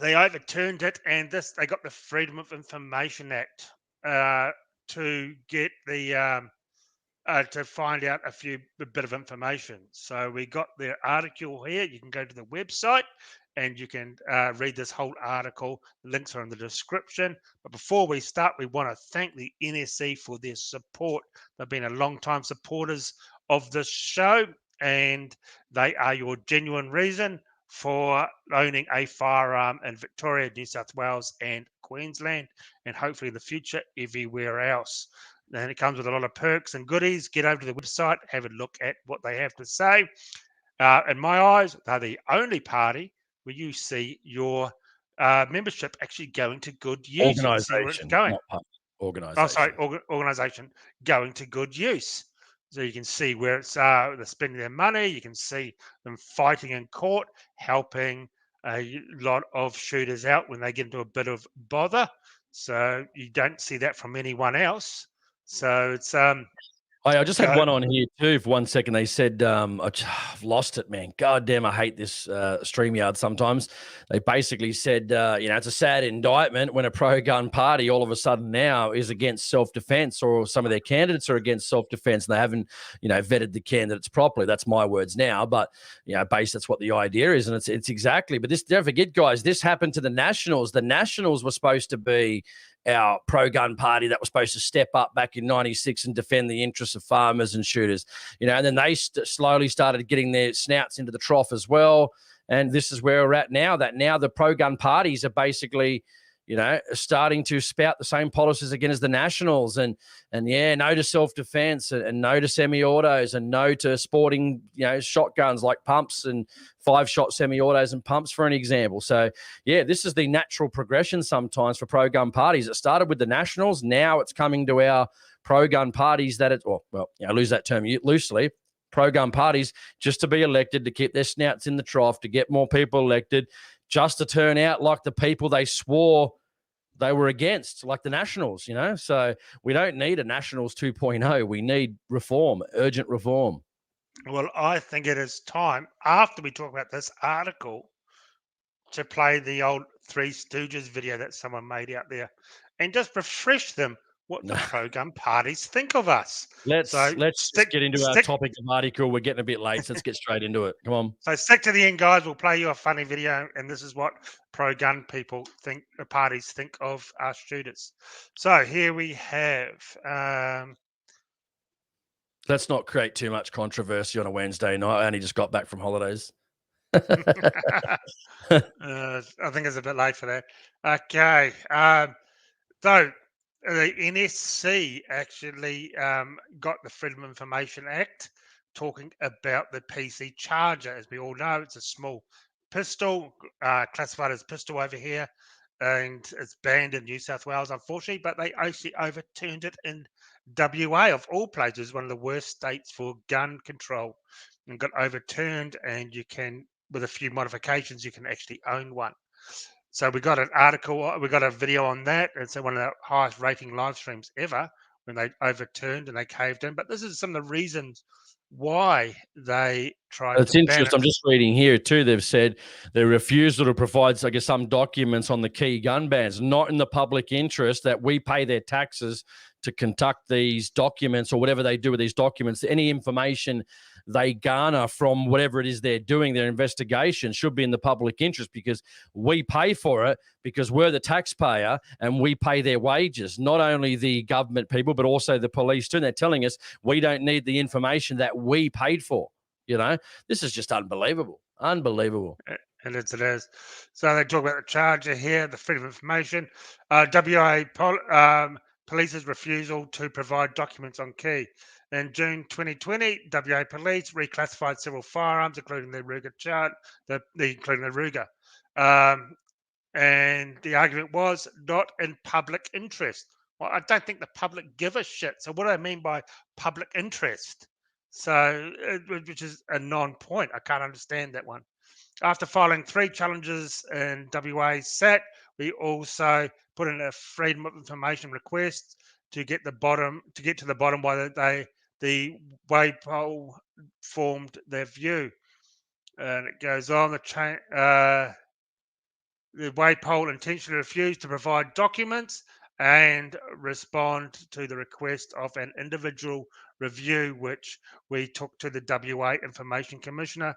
they overturned it, and they got the Freedom of Information Act to get the to find out a bit of information. So we got their article here. You can go to the website and you can read this whole article. The links are in the description. But before we start, we want to thank the NSC for their support. They've been a long-time supporters of this show, and they are your genuine reason for owning a firearm in Victoria, New South Wales, and Queensland, and hopefully in the future everywhere else. And it comes with a lot of perks and goodies. Get over to the website, have a look at what they have to say. In my eyes, they're the only party where you see your membership actually going to good use. Organisation, going. Organisation. Oh, sorry, organisation going to good use. So you can see where it's they're spending their money. You can see them fighting in court, helping a lot of shooters out when they get into a bit of bother. So you don't see that from anyone else. So it's I just had one on here too for 1 second. They said, I've lost it, man. God damn, I hate this StreamYard sometimes. They basically said, it's a sad indictment when a pro-gun party all of a sudden now is against self-defense, or some of their candidates are against self-defense, and they haven't, vetted the candidates properly. That's my words now, but, that's what the idea is, and it's exactly. But this, don't forget, guys, this happened to the Nationals. The Nationals were supposed to be our pro-gun party that was supposed to step up back in 96 and defend the interests of farmers and shooters, and then they slowly started getting their snouts into the trough as well. And this is where we're at now, that now the pro-gun parties are basically, starting to spout the same policies again as the Nationals, and no to self-defense, and no to semi-autos, and no to sporting, shotguns like pumps and 5-shot semi-autos and pumps, for an example. So, this is the natural progression sometimes for pro-gun parties. It started with the Nationals. Now it's coming to our pro-gun parties that I lose that term loosely. Pro-gun parties just to be elected, to keep their snouts in the trough, to get more people elected, just to turn out like the people they swore they were against, like the Nationals, So we don't need a Nationals 2.0. We need reform, urgent reform. Well, I think it is time, after we talk about this article, to play the old Three Stooges video that someone made out there and just refresh them what the pro-gun parties think of us. Let's stick- get into our stick- topic of article. We're getting a bit late, so let's get straight into it. Come on. So stick to the end, guys. We'll play you a funny video, and this is what pro-gun people think, the parties think of our shooters. So here we have. Let's not create too much controversy on a Wednesday night. I only just got back from holidays. I think it's a bit late for that. Okay. So the NSC actually got the Freedom of Information Act talking about the PC Charger. As we all know, it's a small pistol, classified as pistol over here, and it's banned in New South Wales, unfortunately, but they actually overturned it in WA, of all places, one of the worst states for gun control, and got overturned, and you can, with a few modifications, you can actually own one. So we got an article, we got a video on that. It's one of the highest rating live streams ever when they overturned and they caved in. But this is some of the reasons why they tried It's to ban interesting. it. I'm just reading here too. They've said their refusal to provide, I guess, some documents on the key gun bans, not in the public interest, that we pay their taxes to conduct these documents or whatever they do with these documents. Any information they garner from whatever it is they're doing, their investigation, should be in the public interest because we pay for it, because we're the taxpayer and we pay their wages, not only the government people, but also the police too. And they're telling us we don't need the information that we paid for. You know, this is just unbelievable. Unbelievable. And it is. So they talk about the Charger here, the Freedom of Information. WA Police's refusal to provide documents on key. In June 2020, WA Police reclassified several firearms, including the Ruger including the Ruger. And the argument was not in public interest. Well, I don't think the public give a shit. So what do I mean by public interest? So, which is a non-point. I can't understand that one. After filing 3 challenges in WA SAT, we also put in a Freedom of Information request to get to the bottom why the WAPOL formed their view. And it goes on, the WAPOL intentionally refused to provide documents and respond to the request of an individual review, which we took to the WA Information Commissioner.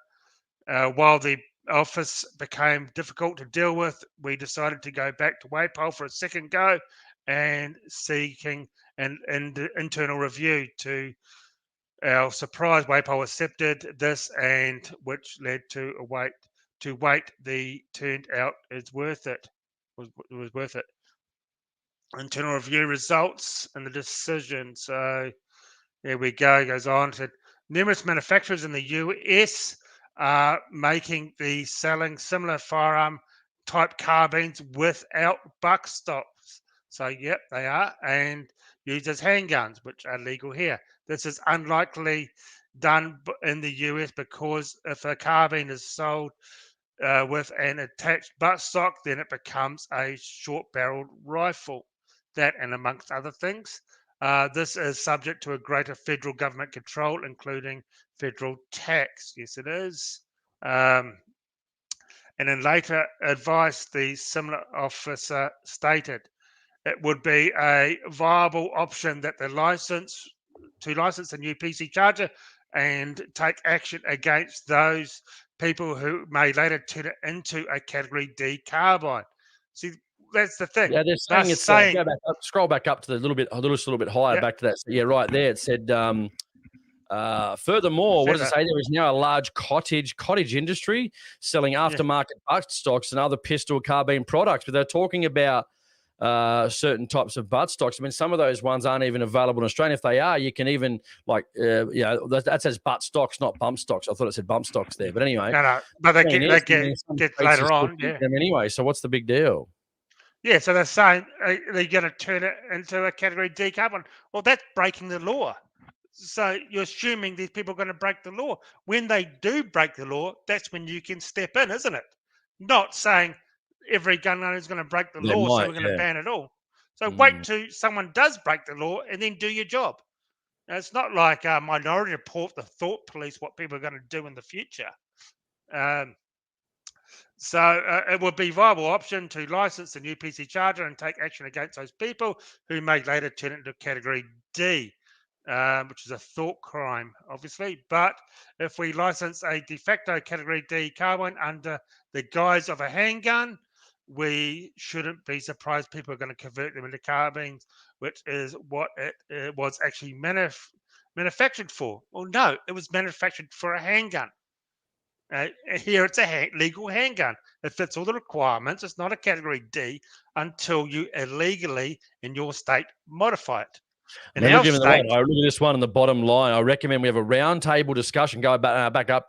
While the office became difficult to deal with, we decided to go back to WAPOL for a second go and seeking an internal review. To our surprise, WAPOL accepted this, and which led to a wait. The turned out is worth it. Was worth it. Internal review results and the decision. So there we go. It goes on to numerous manufacturers in the US are selling similar firearm type carbines without buck stops. So yep, they are, and used as handguns, which are legal here. This is unlikely done in the US because if a carbine is sold with an attached buttstock, then it becomes a short-barreled rifle. That, and amongst other things, this is subject to a greater federal government control, including federal tax. Yes, it is. And in later advice, the similar officer stated it would be a viable option that to license a new PC Charger and take action against those people who may later turn it into a Category D carbine. See, that's the thing. Yeah, they're saying go back up, scroll back up to the little bit higher, back to that. So, yeah, right there. It said, furthermore, what does it say? There is now a large cottage industry selling aftermarket butt stocks and other pistol carbine products. But they're talking about certain types of butt stocks. I mean, some of those ones aren't even available in Australia. If they are, you can even that says butt stocks, not bump stocks. I thought it said bump stocks there, but anyway. No, but they get later on. Yeah. Them anyway. So what's the big deal? Yeah, so they're saying they're going to turn it into a Category D carbine. Well, that's breaking the law. So you're assuming these people are going to break the law. When they do break the law, that's when you can step in, isn't it? Not saying every gun owner is going to break the law, so we're going to ban it all. So wait till someone does break the law and then do your job. Now, it's not like a Minority Report, the thought police, what people are going to do in the future. So it would be a viable option to license the new PC charger and take action against those people who may later turn it into Category D, which is a thought crime, obviously. But if we license a de facto Category D carbine under the guise of a handgun, we shouldn't be surprised people are going to convert them into carbines, which is what it was actually manufactured for. Well, no, it was manufactured for a handgun. Here it's a legal handgun. It fits all the requirements. It's not a Category D until you illegally in your state modify it. In our state, I look at this one on the bottom line. I recommend we have a roundtable discussion. Go back up.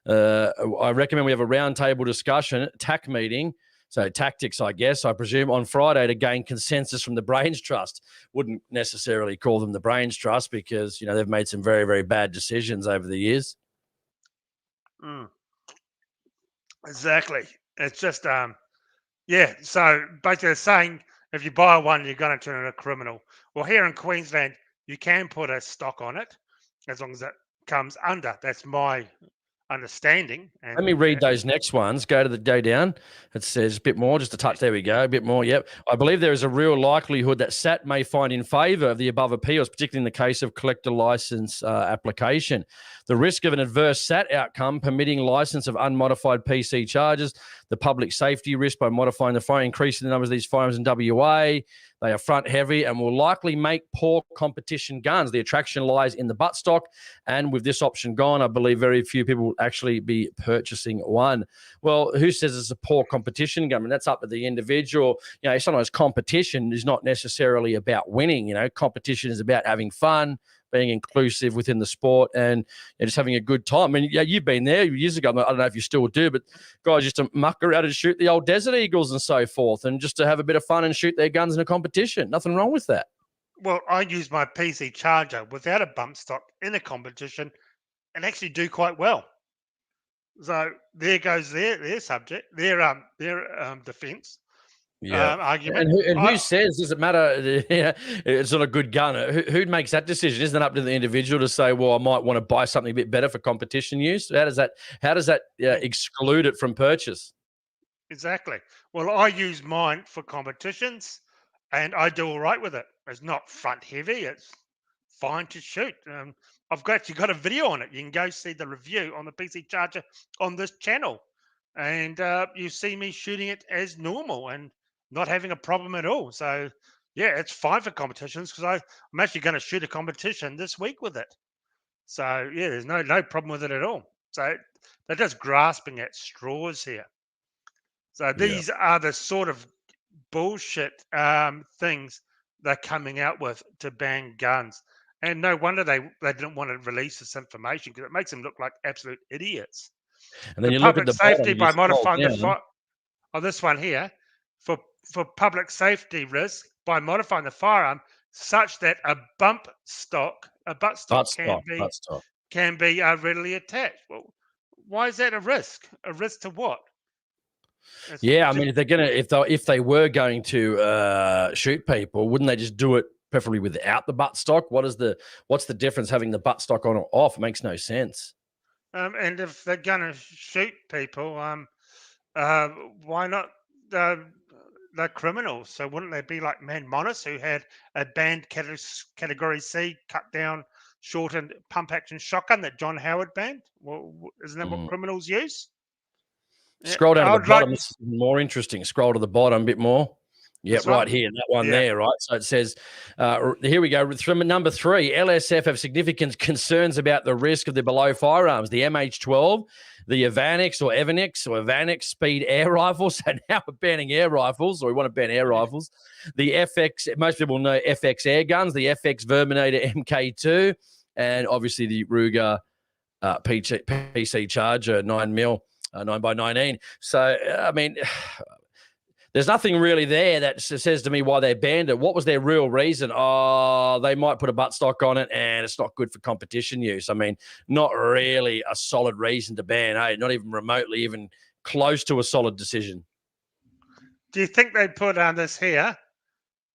I recommend we have a roundtable discussion, TAC meeting. So tactics, I guess, I presume, on Friday to gain consensus from the Brains Trust. Wouldn't necessarily call them the Brains Trust because, they've made some very, very bad decisions over the years. Exactly. It's just, So basically they're saying if you buy one, you're going to turn it a criminal. Well, here in Queensland, you can put a stock on it as long as it comes under. That's my understanding. And let me read those next ones. Go down. It says a bit more, just a touch. There we go. A bit more. Yep. I believe there is a real likelihood that SAT may find in favour of the above appeals, particularly in the case of collector licence application. The risk of an adverse SAT outcome permitting licence of unmodified PC charges, the public safety risk by modifying the fire, increasing the numbers of these firearms in WA. They are front heavy and will likely make poor competition guns. The attraction lies in the buttstock. And with this option gone, I believe very few people will actually be purchasing one. Well, who says it's a poor competition gun? I mean, that's up to the individual. Sometimes competition is not necessarily about winning. Competition is about having fun, being inclusive within the sport and just having a good time. I mean, you've been there years ago. I don't know if you still do, but guys used to muck around and shoot the old Desert Eagles and so forth and just to have a bit of fun and shoot their guns in a competition. Nothing wrong with that. Well, I use my PC charger without a bump stock in a competition and actually do quite well. So there goes their subject, their defence. Argument. And who says, does it matter? It's not a good gun. Who makes that decision? Isn't it up to the individual to say, well, I might want to buy something a bit better for competition use? How does that exclude it from purchase? Exactly. Well, I use mine for competitions and I do all right with it. It's not front heavy. It's fine to shoot. I've actually got a video on it. You can go see the review on the PC charger on this channel. And you see me shooting it as normal and not having a problem at all. So, yeah, it's fine for competitions because I'm actually going to shoot a competition this week with it. So, yeah, there's no problem with it at all. So they're just grasping at straws here. So these are the sort of bullshit things they're coming out with to ban guns. And no wonder they didn't want to release this information because it makes them look like absolute idiots. And then you look at the safety bottom, by modifying this one here for public safety risk by modifying the firearm such that a butt stock can be readily attached. Well, why is that a risk? A risk to what? I mean, if they were going to shoot people, wouldn't they just do it preferably without the buttstock? What's the difference having the buttstock on or off? It makes no sense. And if they're going to shoot people, why not? They're criminals. So wouldn't they be like Man Monis, who had a banned Category C cut down, shortened pump action shotgun that John Howard banned? Well, isn't that what criminals use? Scroll down to the bottom. This is more interesting. Scroll to the bottom a bit more. Yeah, right here, that one there, right? So it says, here we go. From number 3, LSF have significant concerns about the risk of the below firearms, the MH12, the Evanix speed air rifles. So now we're banning air rifles, or we want to ban air rifles. The FX, most people know FX air guns, the FX Verminator MK2, and obviously the Ruger PC Charger 9mm. 9x19. So, I mean, there's nothing really there that says to me why they banned it. What was their real reason? Oh, they might put a buttstock on it and it's not good for competition use. I mean, not really a solid reason to ban, not even remotely, even close to a solid decision. Do you think they put on this here,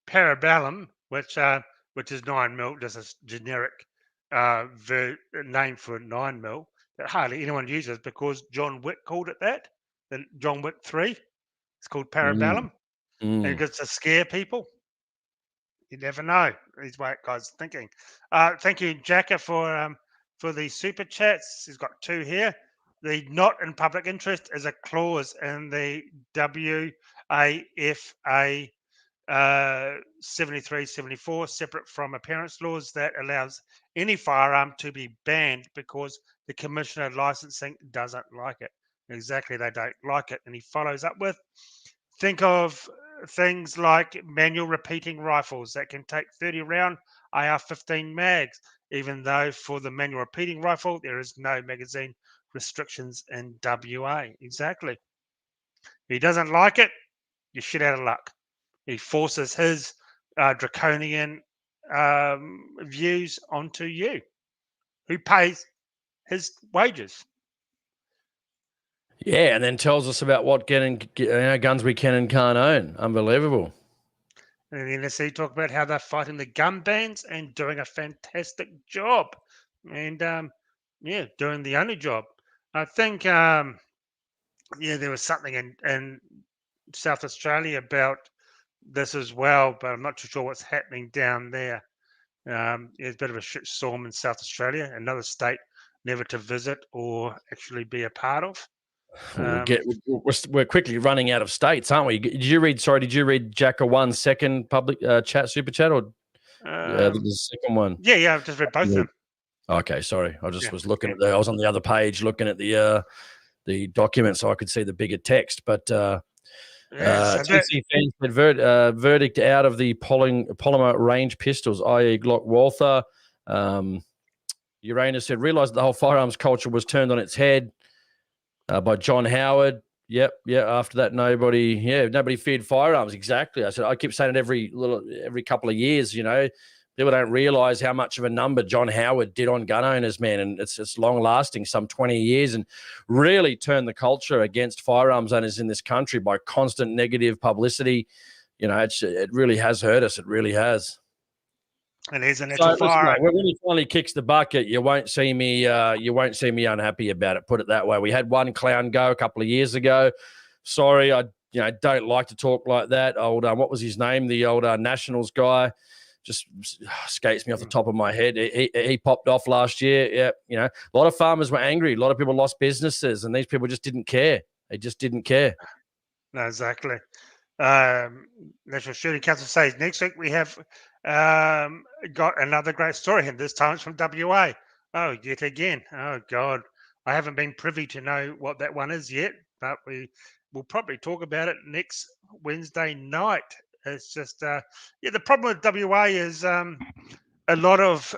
Parabellum, which is 9mm, just a generic name for 9mm, that hardly anyone uses because John Wick called it that? the John Wick 3. It's called Mm, Parabellum, and mm. it's to scare people. You never know. These white guys thinking. Thank you, Jacka, for the super chats. He's got 2 here. The not in public interest is a clause in the WAFA 73-74, separate from appearance laws, that allows any firearm to be banned because the Commissioner of Licensing doesn't like it. Exactly, they don't like it. And he follows up with, think of things like manual repeating rifles that can take 30 round AR-15 mags, even though for the manual repeating rifle, there is no magazine restrictions in WA. Exactly. He doesn't like it, you're shit out of luck. He forces his draconian views onto you. Who pays his wages? Yeah, and then tells us about what guns we can and can't own. Unbelievable. And then let's see, talk about how they're fighting the gun bans and doing a fantastic job. And doing the only job. I think, there was something in South Australia about this as well, but I'm not too sure what's happening down there. There's a bit of a shit storm in South Australia, another state never to visit or actually be a part of. We're quickly running out of states, aren't we? Did you read Jacka 1 second public chat super chat, or the second one? Yeah, I've just read both of them. Okay, sorry. I just was looking at I was on the other page looking at the document so I could see the bigger text. But TC fans said verdict out of the polymer range pistols, i.e. Glock Walther. Uranus said, realised the whole firearms culture was turned on its head by John Howard. Yep. After that, nobody feared firearms. Exactly. I keep saying it every couple of years. People don't realise how much of a number John Howard did on gun owners, man, and it's long lasting, some 20 years, and really turned the culture against firearms owners in this country by constant negative publicity. It really has hurt us. It really has. And here's an actual firearm. When he finally kicks the bucket, you won't see me. You won't see me unhappy about it. Put it that way. We had one clown go a couple of years ago. Sorry, I don't like to talk like that. What was his name? The old Nationals guy. Just escapes me off the top of my head. He popped off last year. Yeah, a lot of farmers were angry. A lot of people lost businesses, and these people just didn't care. They just didn't care. No, exactly. National Shooting Council says next week we have got another great story, and this time it's from WA. Oh, yet again. Oh, God. I haven't been privy to know what that one is yet, but we'll probably talk about it next Wednesday night. It's just, the problem with WA is a lot of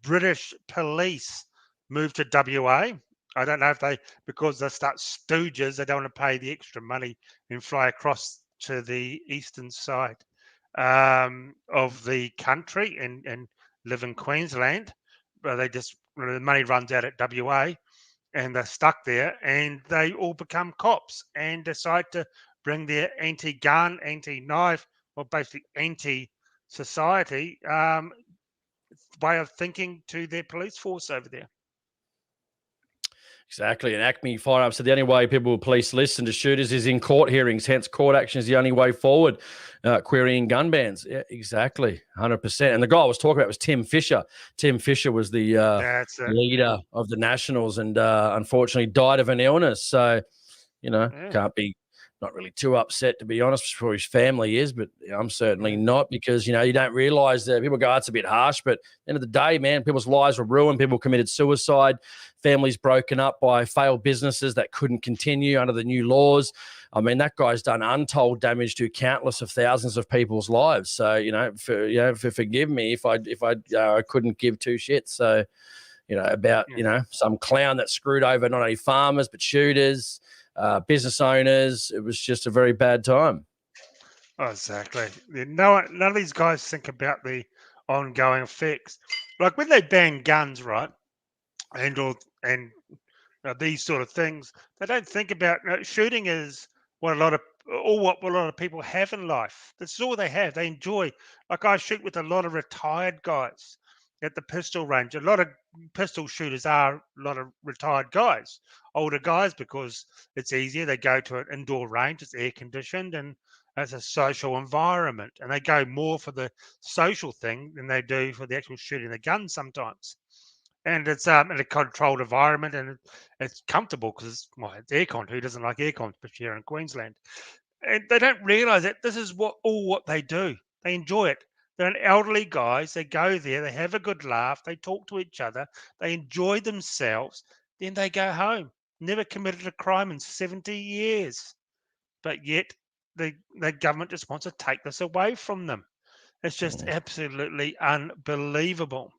British police moved to WA. I don't know if because they start stooges, they don't want to pay the extra money and fly across to the eastern side of the country and live in Queensland. But the money runs out at WA and they're stuck there, and they all become cops and decide to bring their anti-gun, anti-knife, or basically anti-society way of thinking to their police force over there. Exactly. And Acme Firearms said the only way police listen to shooters is in court hearings. Hence, court action is the only way forward, querying gun bans. Yeah, exactly. 100%. And the guy I was talking about was Tim Fisher. Tim Fisher was the leader of the Nationals and unfortunately died of an illness. So, can't be not really too upset, to be honest, for his family is, but I'm certainly not, because, you don't realize that people go, it's a bit harsh, but at the end of the day, man, people's lives were ruined. People committed suicide, families broken up by failed businesses that couldn't continue under the new laws. I mean, that guy's done untold damage to countless of thousands of people's lives. So, forgive me if I couldn't give two shits. So, about, some clown that screwed over not only farmers, but shooters, business owners. It was just a very bad time. Oh, exactly. None of these guys think about the ongoing effects. Like when they ban guns, right, and these sort of things, they don't think about shooting is what a lot of people have in life. That's all they have. They enjoy. Like I shoot with a lot of retired guys, at the pistol range. A lot of pistol shooters are a lot of retired guys, older guys, because it's easier. They go to an indoor range, it's air conditioned, and it's a social environment. And they go more for the social thing than they do for the actual shooting the gun sometimes. And it's in a controlled environment, and it's comfortable because it's aircon. Who doesn't like aircon, especially here in Queensland? And they don't realise that this is what they do. They enjoy it. They're elderly guys. They go there. They have a good laugh. They talk to each other. They enjoy themselves. Then they go home. Never committed a crime in 70 years. But yet the government just wants to take this away from them. It's just absolutely unbelievable.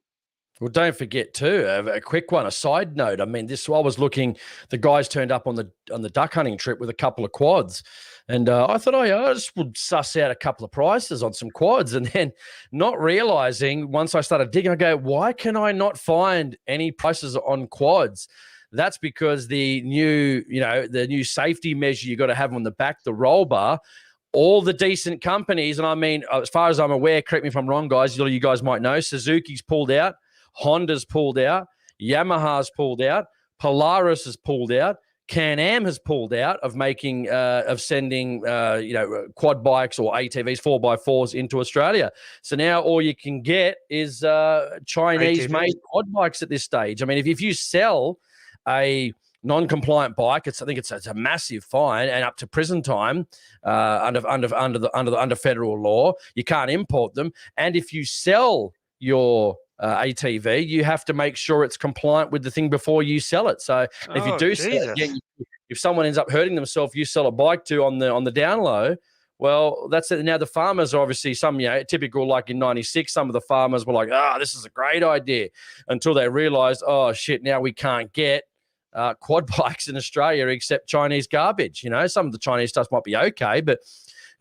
Well, don't forget too, a quick one, a side note. I mean, I was looking, the guys turned up on the duck hunting trip with a couple of quads. And I thought, I just would suss out a couple of prices on some quads. And then not realizing, once I started digging, I go, why can I not find any prices on quads? That's because the new safety measure you got to have on the back, the roll bar, all the decent companies, and I mean, as far as I'm aware, correct me if I'm wrong, guys, you guys might know, Suzuki's pulled out, Honda's pulled out, Yamaha's pulled out, Polaris has pulled out, Can-Am has pulled out of sending quad bikes or ATVs 4x4s into Australia. So now all you can get is Chinese-made quad bikes at this stage. I mean, if you sell a non-compliant bike, I think it's a massive fine and up to prison time under federal law. You can't import them, and if you sell your ATV, you have to make sure it's compliant with the thing before you sell it. So if you do sell it, again, if someone ends up hurting themselves, you sell a bike to on the down low. Well, that's it. Now the farmers are obviously typical, like in '96, some of the farmers were like, this is a great idea, until they realized, oh shit, now we can't get quad bikes in Australia except Chinese garbage. Some of the Chinese stuff might be okay, but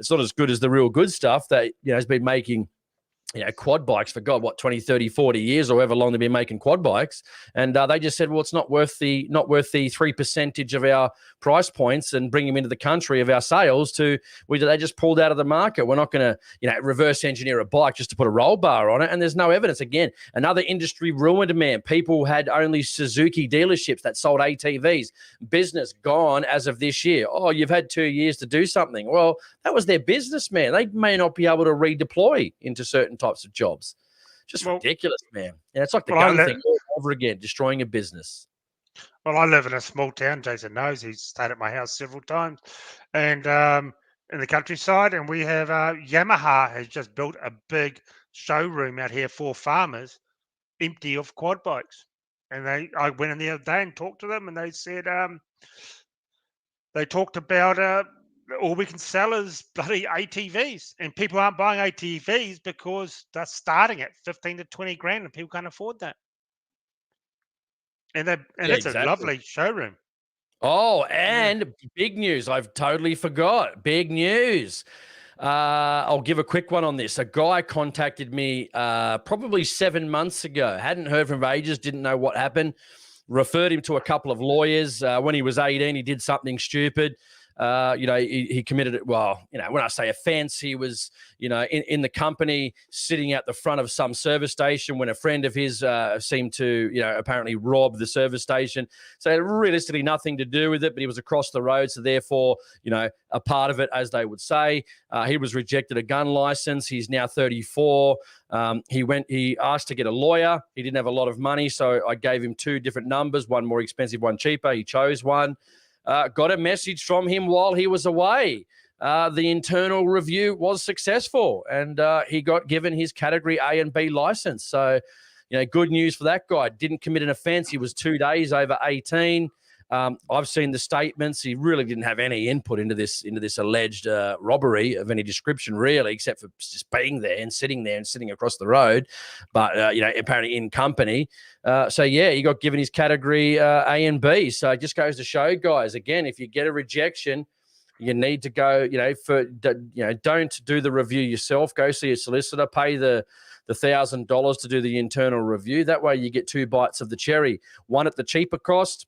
it's not as good as the real good stuff that has been making quad bikes for 20, 30, 40 years or however long they've been making quad bikes. And they just said, well, it's not worth the 3% of our price points and bring them into the country of our sales they just pulled out of the market. We're not going to, reverse engineer a bike just to put a roll bar on it. And there's no evidence. Again, another industry ruined, man. People had only Suzuki dealerships that sold ATVs. Business gone as of this year. Oh, you've had 2 years to do something. Well, that was their business, man. They may not be able to redeploy into certain types of jobs. Just ridiculous, man. Yeah, it's like the gun thing all over again, destroying a business. Well, I live in a small town. Jason knows. He's stayed at my house several times, and in the countryside. And we have Yamaha has just built a big showroom out here for farmers, empty of quad bikes. And I went in the other day and talked to them, and they said they talked about all we can sell is bloody ATVs, and people aren't buying ATVs because they're starting at 15 to 20 grand, and people can't afford that. And it's a lovely showroom. Oh, and big news. I've totally forgot. Big news. I'll give a quick one on this. A guy contacted me probably 7 months ago. Hadn't heard from him for ages, didn't know what happened. Referred him to a couple of lawyers. When he was 18, he did something stupid. He committed it. Well, when I say offense, he was, in the company sitting at the front of some service station when a friend of his seemed to, apparently rob the service station. So it had realistically nothing to do with it, but he was across the road. So therefore, a part of it, as they would say. He was rejected a gun license. He's now 34. He asked to get a lawyer. He didn't have a lot of money. So I gave him two different numbers, one more expensive, one cheaper. He chose one. Got a message from him while he was away. The internal review was successful, and he got given his category A and B license. So, good news for that guy. Didn't commit an offense. He was 2 days over 18. I've seen the statements. He really didn't have any input into this alleged robbery of any description, really, except for just being there and sitting across the road. But apparently in company. He got given his category A and B. So it just goes to show, guys, again, if you get a rejection, you need to go. Don't do the review yourself. Go see a solicitor. Pay the $1,000 to do the internal review. That way, you get 2 bites of the cherry. One at the cheaper cost.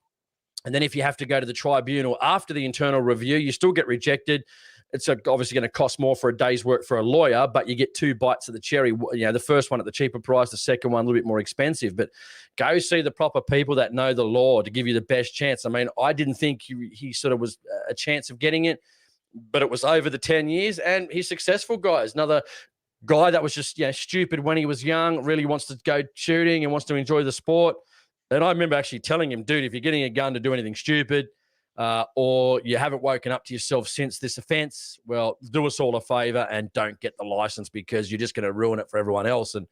And then if you have to go to the tribunal after the internal review, you still get rejected. it's obviously going to cost more for a day's work for a lawyer, but you get 2 bites of the cherry. You know, the first one at the cheaper price, the second one a little bit more expensive. But go see the proper people that know the law to give you the best chance. I mean, I didn't think he sort of was a chance of getting it, but it was over the 10 years, and he's successful, guys. Another guy that was just stupid when he was young, really wants to go shooting and wants to enjoy the sport. And I remember actually telling him, dude, if you're getting a gun to do anything stupid, or you haven't woken up to yourself since this offense, well, do us all a favor and don't get the license, because you're just going to ruin it for everyone else. And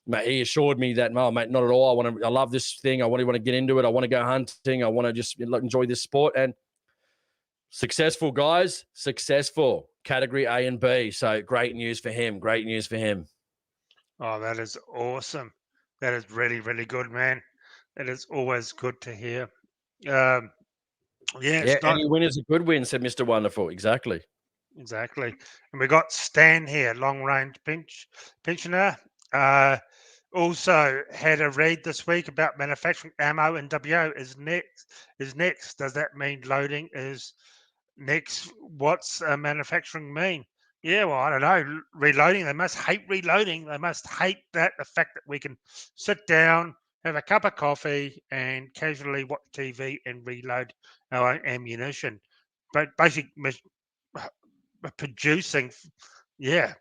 mate, he assured me that, no, mate, not at all. I love this thing. I want to get into it. I want to go hunting. I want to just enjoy this sport. And successful, guys, successful. Category A and B. So great news for him. Great news for him. Oh, that is awesome. That is really, really good, man. It is always good to hear. Any win is a good win, said Mr. Wonderful. Exactly. And we got Stan here, long range pensioner. Also had a read this week about manufacturing ammo in WO is next. Does that mean loading is next? What's manufacturing mean? Yeah, well, I don't know. Reloading, they must hate reloading. They must hate the fact that we can sit down, have a cup of coffee, and casually watch TV and reload our own ammunition. But basically producing,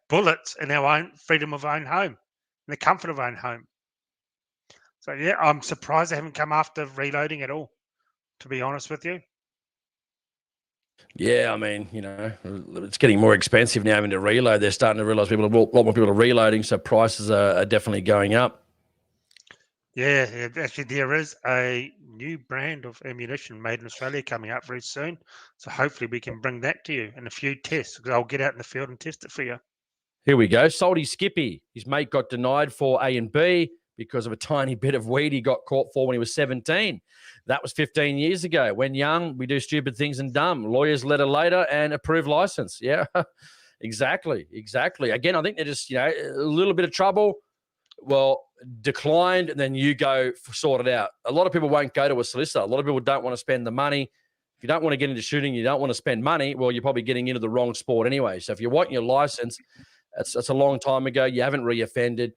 bullets in our own freedom of our own home, in the comfort of our own home. So, I'm surprised they haven't come after reloading at all, to be honest with you. Yeah, I mean, it's getting more expensive now having to reload. They're starting to realize a lot more people are reloading, so prices are definitely going up. Yeah, actually, there is a new brand of ammunition made in Australia coming up very soon. So hopefully we can bring that to you in a few tests, because I'll get out in the field and test it for you. Here we go. Salty Skippy. His mate got denied for A and B because of a tiny bit of weed he got caught for when he was 17. That was 15 years ago. When young, we do stupid things and dumb. Lawyers letter later and approved license. Yeah, exactly. Again, I think they're just, a little bit of trouble. Well, declined, and then you go sort it out. A lot of people won't go to a solicitor. A lot of people don't want to spend the money. If you don't want to get into shooting, you don't want to spend money, well, you're probably getting into the wrong sport anyway. So if you want your license, that's a long time ago. You haven't reoffended.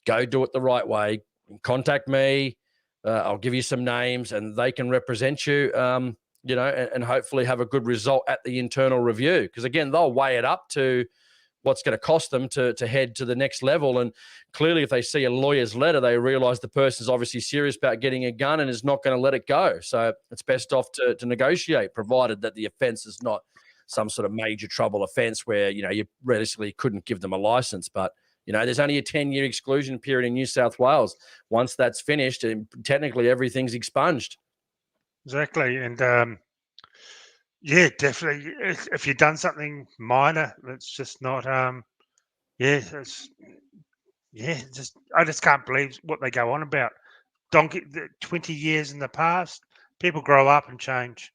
Go do it the right way. Contact me. I'll give you some names, and they can represent you, and hopefully have a good result at the internal review. Because, again, they'll weigh it up to what's going to cost them to head to the next level. And clearly, if they see a lawyer's letter, they realize the person's obviously serious about getting a gun and is not going to let it go. So it's best off to negotiate, provided that the offense is not some sort of major trouble offense where, you realistically couldn't give them a license. But, there's only a 10-year exclusion period in New South Wales. Once that's finished, technically everything's expunged. Exactly. And, definitely. If you've done something minor, it's just not. I just can't believe what they go on about. 20 years in the past, people grow up and change.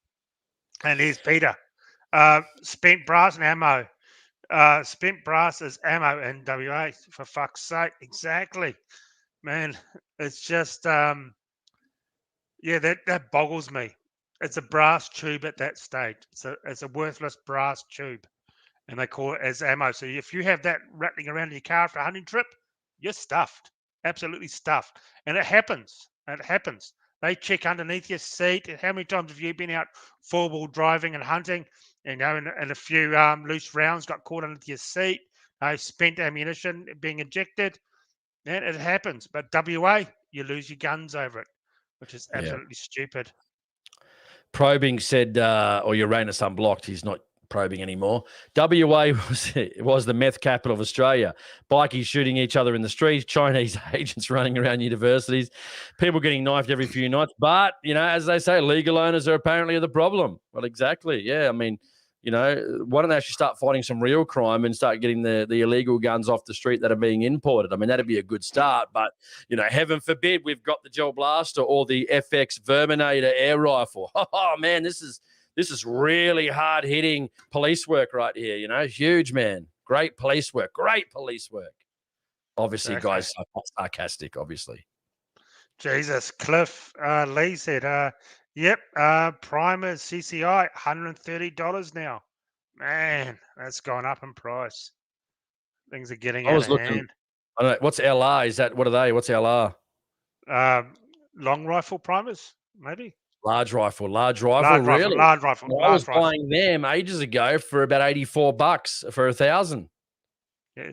And here's Peter. Spent brass and ammo. Spent brass is ammo in WA, for fuck's sake. Exactly, man. It's just that boggles me. It's a brass tube at that stage. It's a worthless brass tube, and they call it as ammo. So if you have that rattling around in your car after a hunting trip, you're stuffed, absolutely stuffed. And it happens. They check underneath your seat. How many times have you been out four-wheel driving and hunting, and a few loose rounds got caught underneath your seat, spent ammunition being ejected? And it happens. But WA, you lose your guns over it, which is absolutely stupid. Probing said, or Uranus unblocked, he's not probing anymore. WA was the meth capital of Australia. Bikies shooting each other in the streets, Chinese agents running around universities, people getting knifed every few nights. But, as they say, legal owners are apparently the problem. Well, exactly. Yeah, I mean, why don't they actually start fighting some real crime and start getting the illegal guns off the street that are being imported? I mean, that'd be a good start. But, heaven forbid we've got the Gel Blaster or the FX Verminator air rifle. Oh, man, this is really hard-hitting police work right here, huge, man. Great police work. Obviously, guys, sarcastic, obviously. Jesus. Cliff Lee said, primer CCI, $130 now. Man, that's gone up in price. Things are getting I out was of looking. hand. I don't know, what's LR? Is that what are they? What's LR? Long rifle primers, maybe. Large rifle, Large really? large rifle, Well, I was large rifle. buying them ages ago for about $84 for 1,000. Yeah.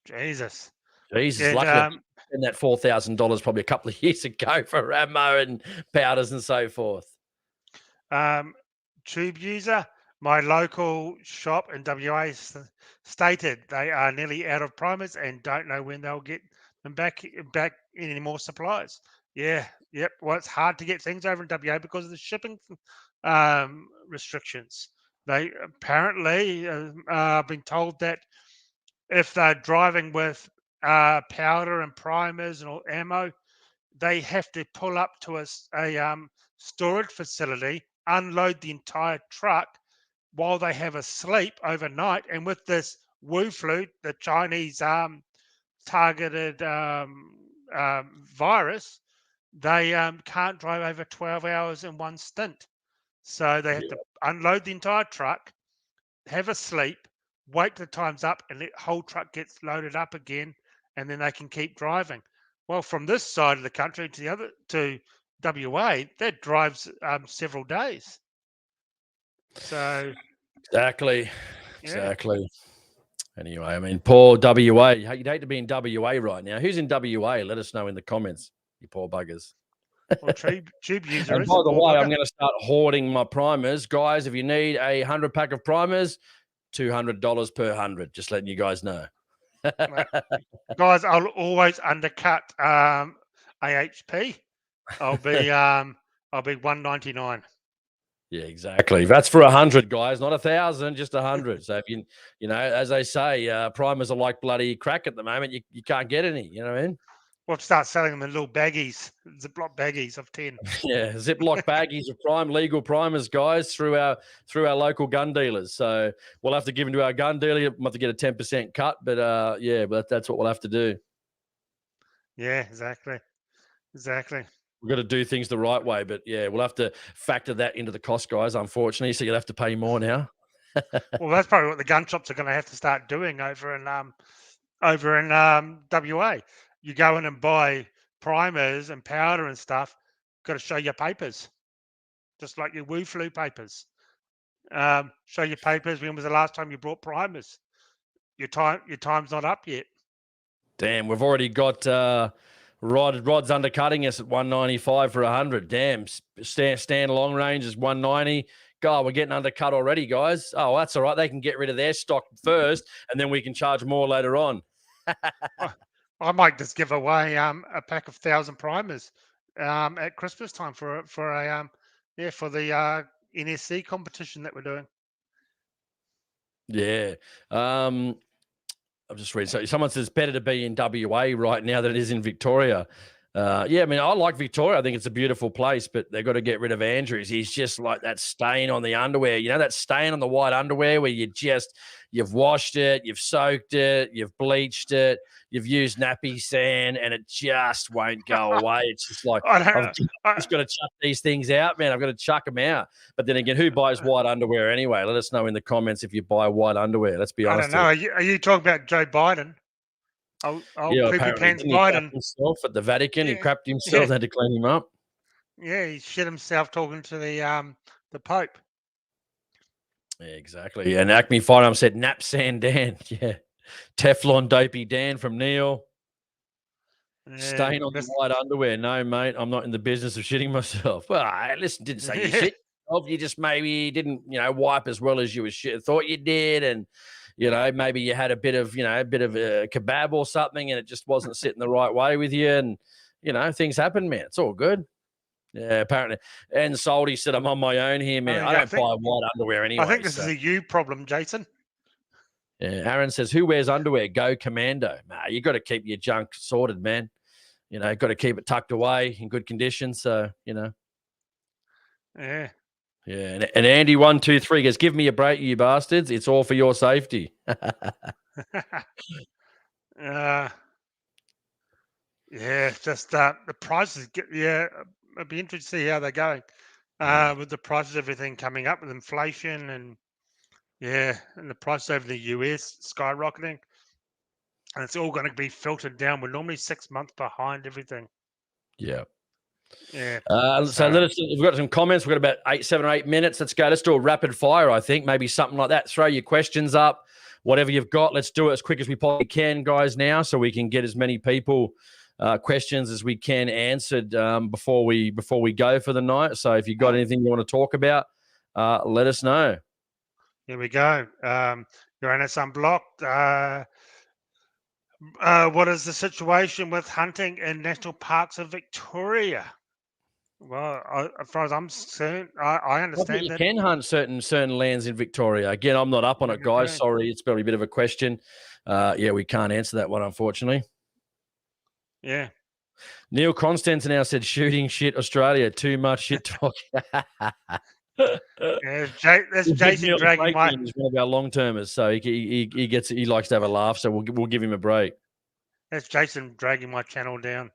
Jesus. Jesus, And luckily I spent that $4,000 probably a couple of years ago for ammo and powders and so forth. tube user, my local shop in WA stated they are nearly out of primers and don't know when they'll get them back any more supplies. Yeah, yep. Well, it's hard to get things over in WA because of the shipping restrictions. They apparently been told that if they're driving with powder and primers and all ammo, they have to pull up to a storage facility, unload the entire truck while they have a sleep overnight. And with this Wu flu, the Chinese targeted virus, they can't drive over 12 hours in one stint. So they have to unload the entire truck, have a sleep, wait till the time's up, and the whole truck gets loaded up again, and then they can keep driving. Well, from this side of the country to the other to WA, that drives several days. So Exactly. yeah. Exactly. Anyway, I mean, poor WA. You'd hate to be in WA right now. Who's in WA? Let us know in the comments, you poor buggers. Well, tube user And is by a the poor way, bugger. I'm going to start hoarding my primers. Guys, if you need a 100 pack of primers, $200 per 100. Just letting you guys know. Guys, I'll always undercut AHP. I'll be $199. Yeah, exactly. That's for 100, guys, not 1,000, just 100. So if you know, as they say, primers are like bloody crack at the moment. You can't get any. You know what I mean? We'll start selling them in little baggies, Ziploc baggies of 10. Yeah, Ziploc baggies of legal primers, guys, through our local gun dealers. So we'll have to give them to our gun dealer. We'll have to get a 10% cut, but yeah, but that's what we'll have to do. Yeah, exactly. We've got to do things the right way, but yeah, we'll have to factor that into the cost, guys, unfortunately. So you'll have to pay more now. Well, that's probably what the gun shops are going to have to start doing over in WA. You go in and buy primers and powder and stuff. Got to show your papers, just like your Wu flu papers. Show your papers. When was the last time you brought primers? Your time's not up yet. Damn, we've already got Rod's undercutting us at 195 for 100. Damn, stand long range is 190. God, we're getting undercut already, guys. Oh, that's all right. They can get rid of their stock first, and then we can charge more later on. I might just give away a pack of 1,000 primers at Christmas time for the NSC competition that we're doing. Yeah. I'm just reading. So someone says better to be in WA right now than it is in Victoria. Yeah, I mean, I like Victoria. I think it's a beautiful place, but they've got to get rid of Andrews. He's just like that stain on the underwear. You know, that stain on the white underwear where you've washed it, you've soaked it, you've bleached it, you've used nappy sand, and it just won't go away. It's just like, I've just got to chuck these things out, man. I've got to chuck them out. But then again, who buys white underwear anyway? Let us know in the comments if you buy white underwear. Let's be honest. I don't know. Are you talking about Joe Biden? Yeah, apparently he crapped himself at the Vatican. Yeah. He crapped himself. They had to clean him up. Yeah, he shit himself talking to the Pope. Yeah, exactly. And Acme Firearm said Nap Sand Dan. Yeah. Teflon Dopey Dan from Neil. Yeah, stain on the white underwear. No, mate, I'm not in the business of shitting myself. Well, listen, didn't say you shit. You just maybe didn't, wipe as well as you thought you did. And, maybe you had a bit of a kebab or something and it just wasn't sitting the right way with you. And, things happen, man. It's all good. Yeah, apparently. And Salty said, I'm on my own here, man. I don't buy white underwear anyway. I think this is a you problem, Jason. Yeah, Aaron says, who wears underwear? Go Commando. Nah, you got to keep your junk sorted, man. Got to keep it tucked away in good condition. So, Yeah. Yeah, and Andy 123 goes, give me a break, you bastards. It's all for your safety. Yeah, just the prices. Yeah, it'd be interesting to see how they're going with the prices, everything coming up with inflation and Yeah, and the price over the US skyrocketing, and it's all going to be filtered down. We're normally 6 months behind everything. Yeah. Yeah. So let us. We've got some comments. We've got about 7 or 8 minutes. Let's go. Let's do a rapid fire. I think maybe something like that. Throw your questions up, whatever you've got. Let's do it as quick as we possibly can, guys. Now, so we can get as many people questions as we can answered before we go for the night. So if you've got anything you want to talk about, let us know. Here we go. Uranus unblocked. What is the situation with hunting in national parks of Victoria? Well, as far as I'm concerned, I understand you that can hunt certain lands in Victoria. Again, I'm not up on it, guys. Sorry, it's probably a bit of a question. Yeah, we can't answer that one, unfortunately. Yeah. Neil Constance now said shooting shit Australia. Too much shit talk. Yeah, that's Jason dragging my. He's one of our long termers, so he likes to have a laugh. So we'll give him a break. That's Jason dragging my channel down.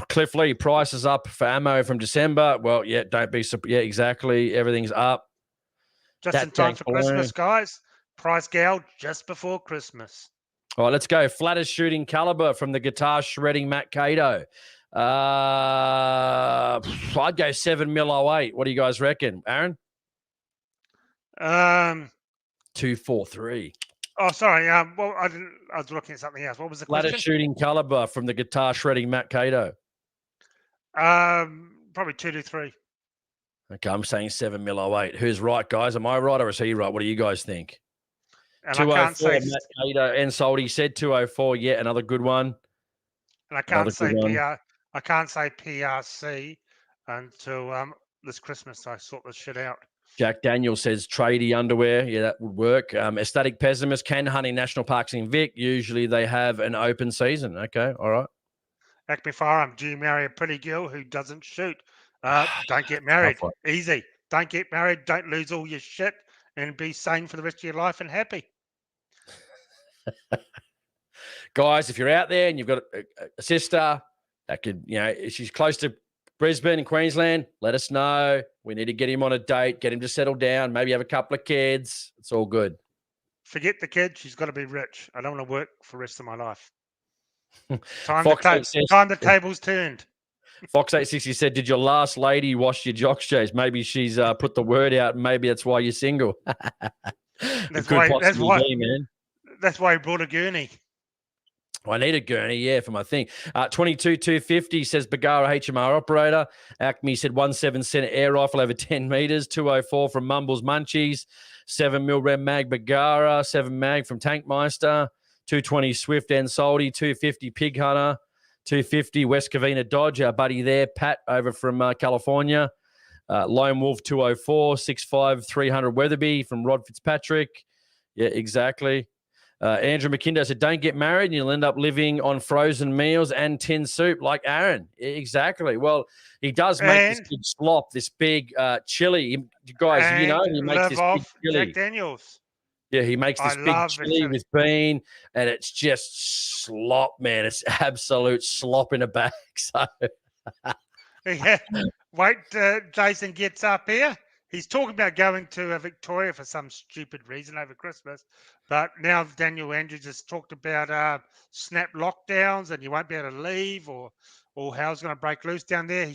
Cliff Lee, prices up for ammo from December. Well, yeah, don't be surprised. Yeah, exactly. Everything's up. Just in time for Christmas, guys. Price gouge just before Christmas. All right, let's go. Flattest shooting caliber from the guitar shredding Matt Cato. I'd go 7mm 08. What do you guys reckon, Aaron? 243. Oh, sorry. Well, I was looking at something else. What was the question? Flattest shooting caliber from the guitar shredding Matt Cato. Probably 223. Okay, I'm saying 7mm 08. Who's right, guys? Am I right or is he right? What do you guys think? And 204. Matt Cato and Soldy said 204. Yeah, another good one. And I can't say PR. I can't say PRC until this Christmas. I sort this shit out. Jack Daniel says tradie underwear. Yeah, that would work. Aesthetic pessimist can hunt in national parks in Vic. Usually they have an open season. Okay, all right. Acme Firearm. Do you marry a pretty girl who doesn't shoot? Don't get married. Easy. Don't get married. Don't lose all your shit and be sane for the rest of your life and happy. Guys, if you're out there and you've got a sister that could, she's close to Brisbane in Queensland, let us know. We need to get him on a date, get him to settle down, maybe have a couple of kids. It's all good. Forget the kid. She's got to be rich. I don't want to work for the rest of my life. Time the tables turned. Fox 860 said, did your last lady wash your jock shoes? Maybe she's put the word out and maybe that's why you're single. That's why he brought a gurney. I need a gurney, yeah, for my thing. 22,250 says Bagara HMR operator. Acme said 17 cent air rifle over 10 meters. 204 from Mumbles Munchies. 7mm Rem Mag Bagara. 7 mag from Tankmeister. 220 Swift and Soldy. 250 Pig Hunter. 250 West Covina Dodge. Our buddy there, Pat, over from California. Lone Wolf 204. 6.5 300 Weatherby from Rod Fitzpatrick. Yeah, exactly. Andrew McKindo said, don't get married and you'll end up living on frozen meals and tin soup like Aaron. Exactly. Well, he does make this big slop, this big chili. You guys, he makes this big chili. Jack Daniels. Yeah, he makes this big chili with bean and it's just slop, man. It's absolute slop in a bag. So, yeah. Wait, Jason gets up here. He's talking about going to Victoria for some stupid reason over Christmas. But now Daniel Andrews has talked about snap lockdowns and you won't be able to leave or hell's going to break loose down there.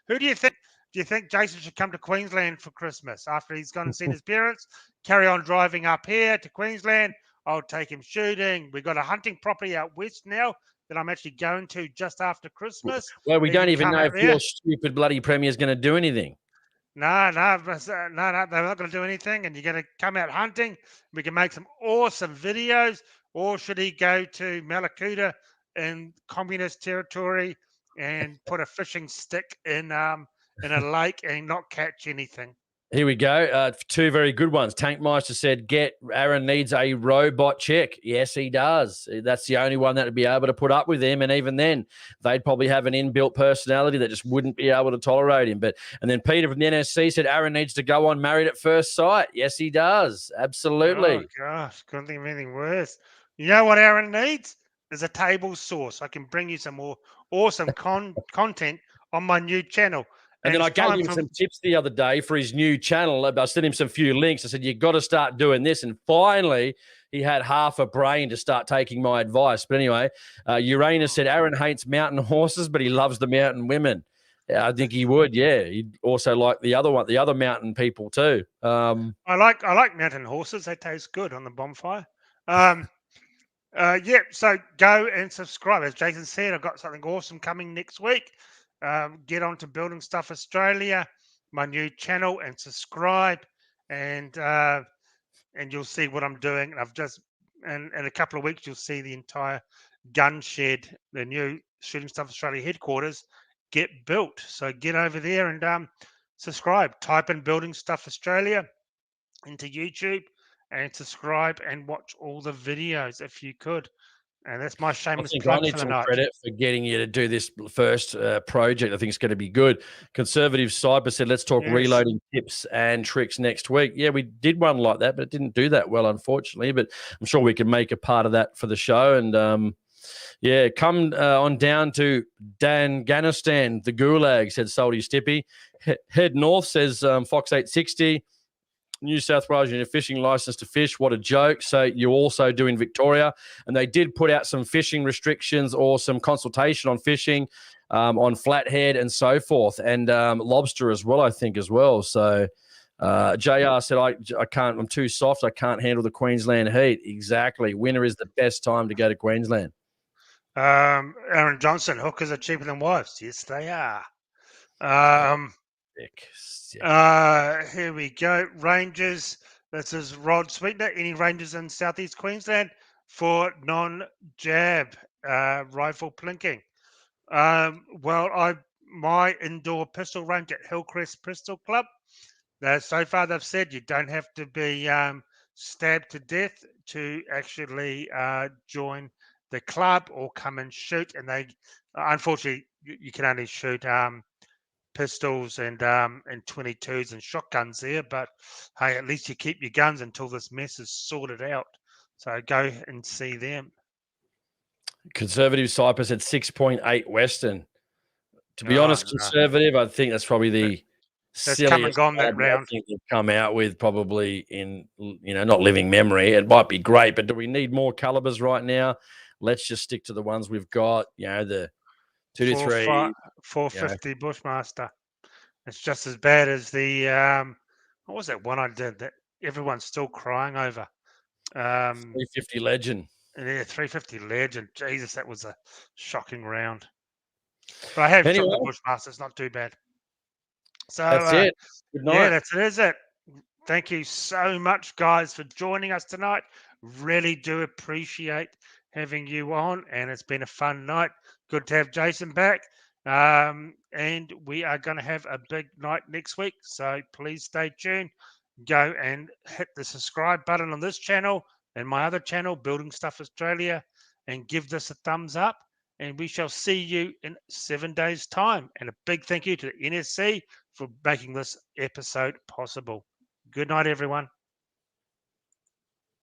Who do you think? Do you think Jason should come to Queensland for Christmas after he's gone and seen his parents? Carry on driving up here to Queensland. I'll take him shooting. We've got a hunting property out west now that I'm actually going to just after Christmas. Well, we don't even know if your stupid bloody premier is going to do anything. No, they're not going to do anything, and you're going to come out hunting. We can make some awesome videos. Or should he go to Malakuta in communist territory and put a fishing stick in a lake and not catch anything? Here we go. Two very good ones. Tankmeister said, Aaron needs a robot check. Yes, he does. That's the only one that would be able to put up with him. And even then, they'd probably have an inbuilt personality that just wouldn't be able to tolerate him. And then Peter from the NSC said, Aaron needs to go on Married at First Sight. Yes, he does. Absolutely. Oh, gosh. Couldn't think of anything worse. You know what Aaron needs? Is a table source. I can bring you some more awesome content on my new channel. And then I it's gave time him for- some tips the other day for his new channel. I sent him some few links. I said, you got to start doing this. And finally, he had half a brain to start taking my advice. But anyway, Uranus said Aaron hates mountain horses, but he loves the mountain women. Yeah, I think he would. Yeah, he'd also like the other mountain people too. I like mountain horses. They taste good on the bonfire. Yeah, so go and subscribe. As Jason said, I've got something awesome coming next week. Get on to Building Stuff Australia, my new channel, and subscribe, and you'll see what I'm doing. I've just in a couple of weeks you'll see the entire gun shed, the new Shooting Stuff Australia headquarters, get built. So get over there and subscribe. Type in Building Stuff Australia into YouTube and subscribe and watch all the videos if you could. And that's my I shameless think I plug need for the some night. credit for getting you to do this first project. I think it's going to be good. Conservative Cyber said, let's talk Yes. reloading tips and tricks next week. Yeah, we did one like that, but it didn't do that well, unfortunately. But I'm sure we can make a part of that for the show. And yeah, come on down to Danganistan, the Gulag, said Salty Stippy. Head north, says Fox 860. New South Wales, you need a fishing license to fish. What a joke. So you also do in Victoria. And they did put out some fishing restrictions or some consultation on fishing on flathead and so forth. And lobster as well, I think, as well. So JR said, I can't, I'm too soft. I can't handle the Queensland heat. Exactly. Winter is the best time to go to Queensland. Aaron Johnson, hookers are cheaper than wives. Yes, they are. Sick. Here we go. Rangers. This is Rod Sweetener. Any Rangers in Southeast Queensland for non-jab rifle plinking? Well, my indoor pistol range at Hillcrest Pistol Club. So far, they've said you don't have to be stabbed to death to actually join the club or come and shoot. And they, unfortunately, you can only shoot pistols and 22s and shotguns there. But hey, at least you keep your guns until this mess is sorted out. So go and see them. Conservative Cyprus at 6.8 Western. To be Oh, honest, no. Conservative, I think that's probably the That's come and silliest gone that caliber I round. think they've come out with, probably in, not living memory. It might be great, but do we need more calibers right now? Let's just stick to the ones we've got. The 223. 450 Bushmaster. It's just as bad as the what was that one I did that everyone's still crying over? 350 Legend. Yeah, 350 Legend. Jesus, that was a shocking round. But I have shot Anyway. the Bushmaster. It's not too bad. So That's it. Good night. yeah, that's it. Thank you so much, guys, for joining us tonight. Really do appreciate having you on, and it's been a fun night. Good to have Jason back. And we are going to have a big night next week. So please stay tuned. Go and hit the subscribe button on this channel and my other channel, Building Stuff Australia, and give this a thumbs up. And we shall see you in 7 days' time. And a big thank you to the NSC for making this episode possible. Good night, everyone.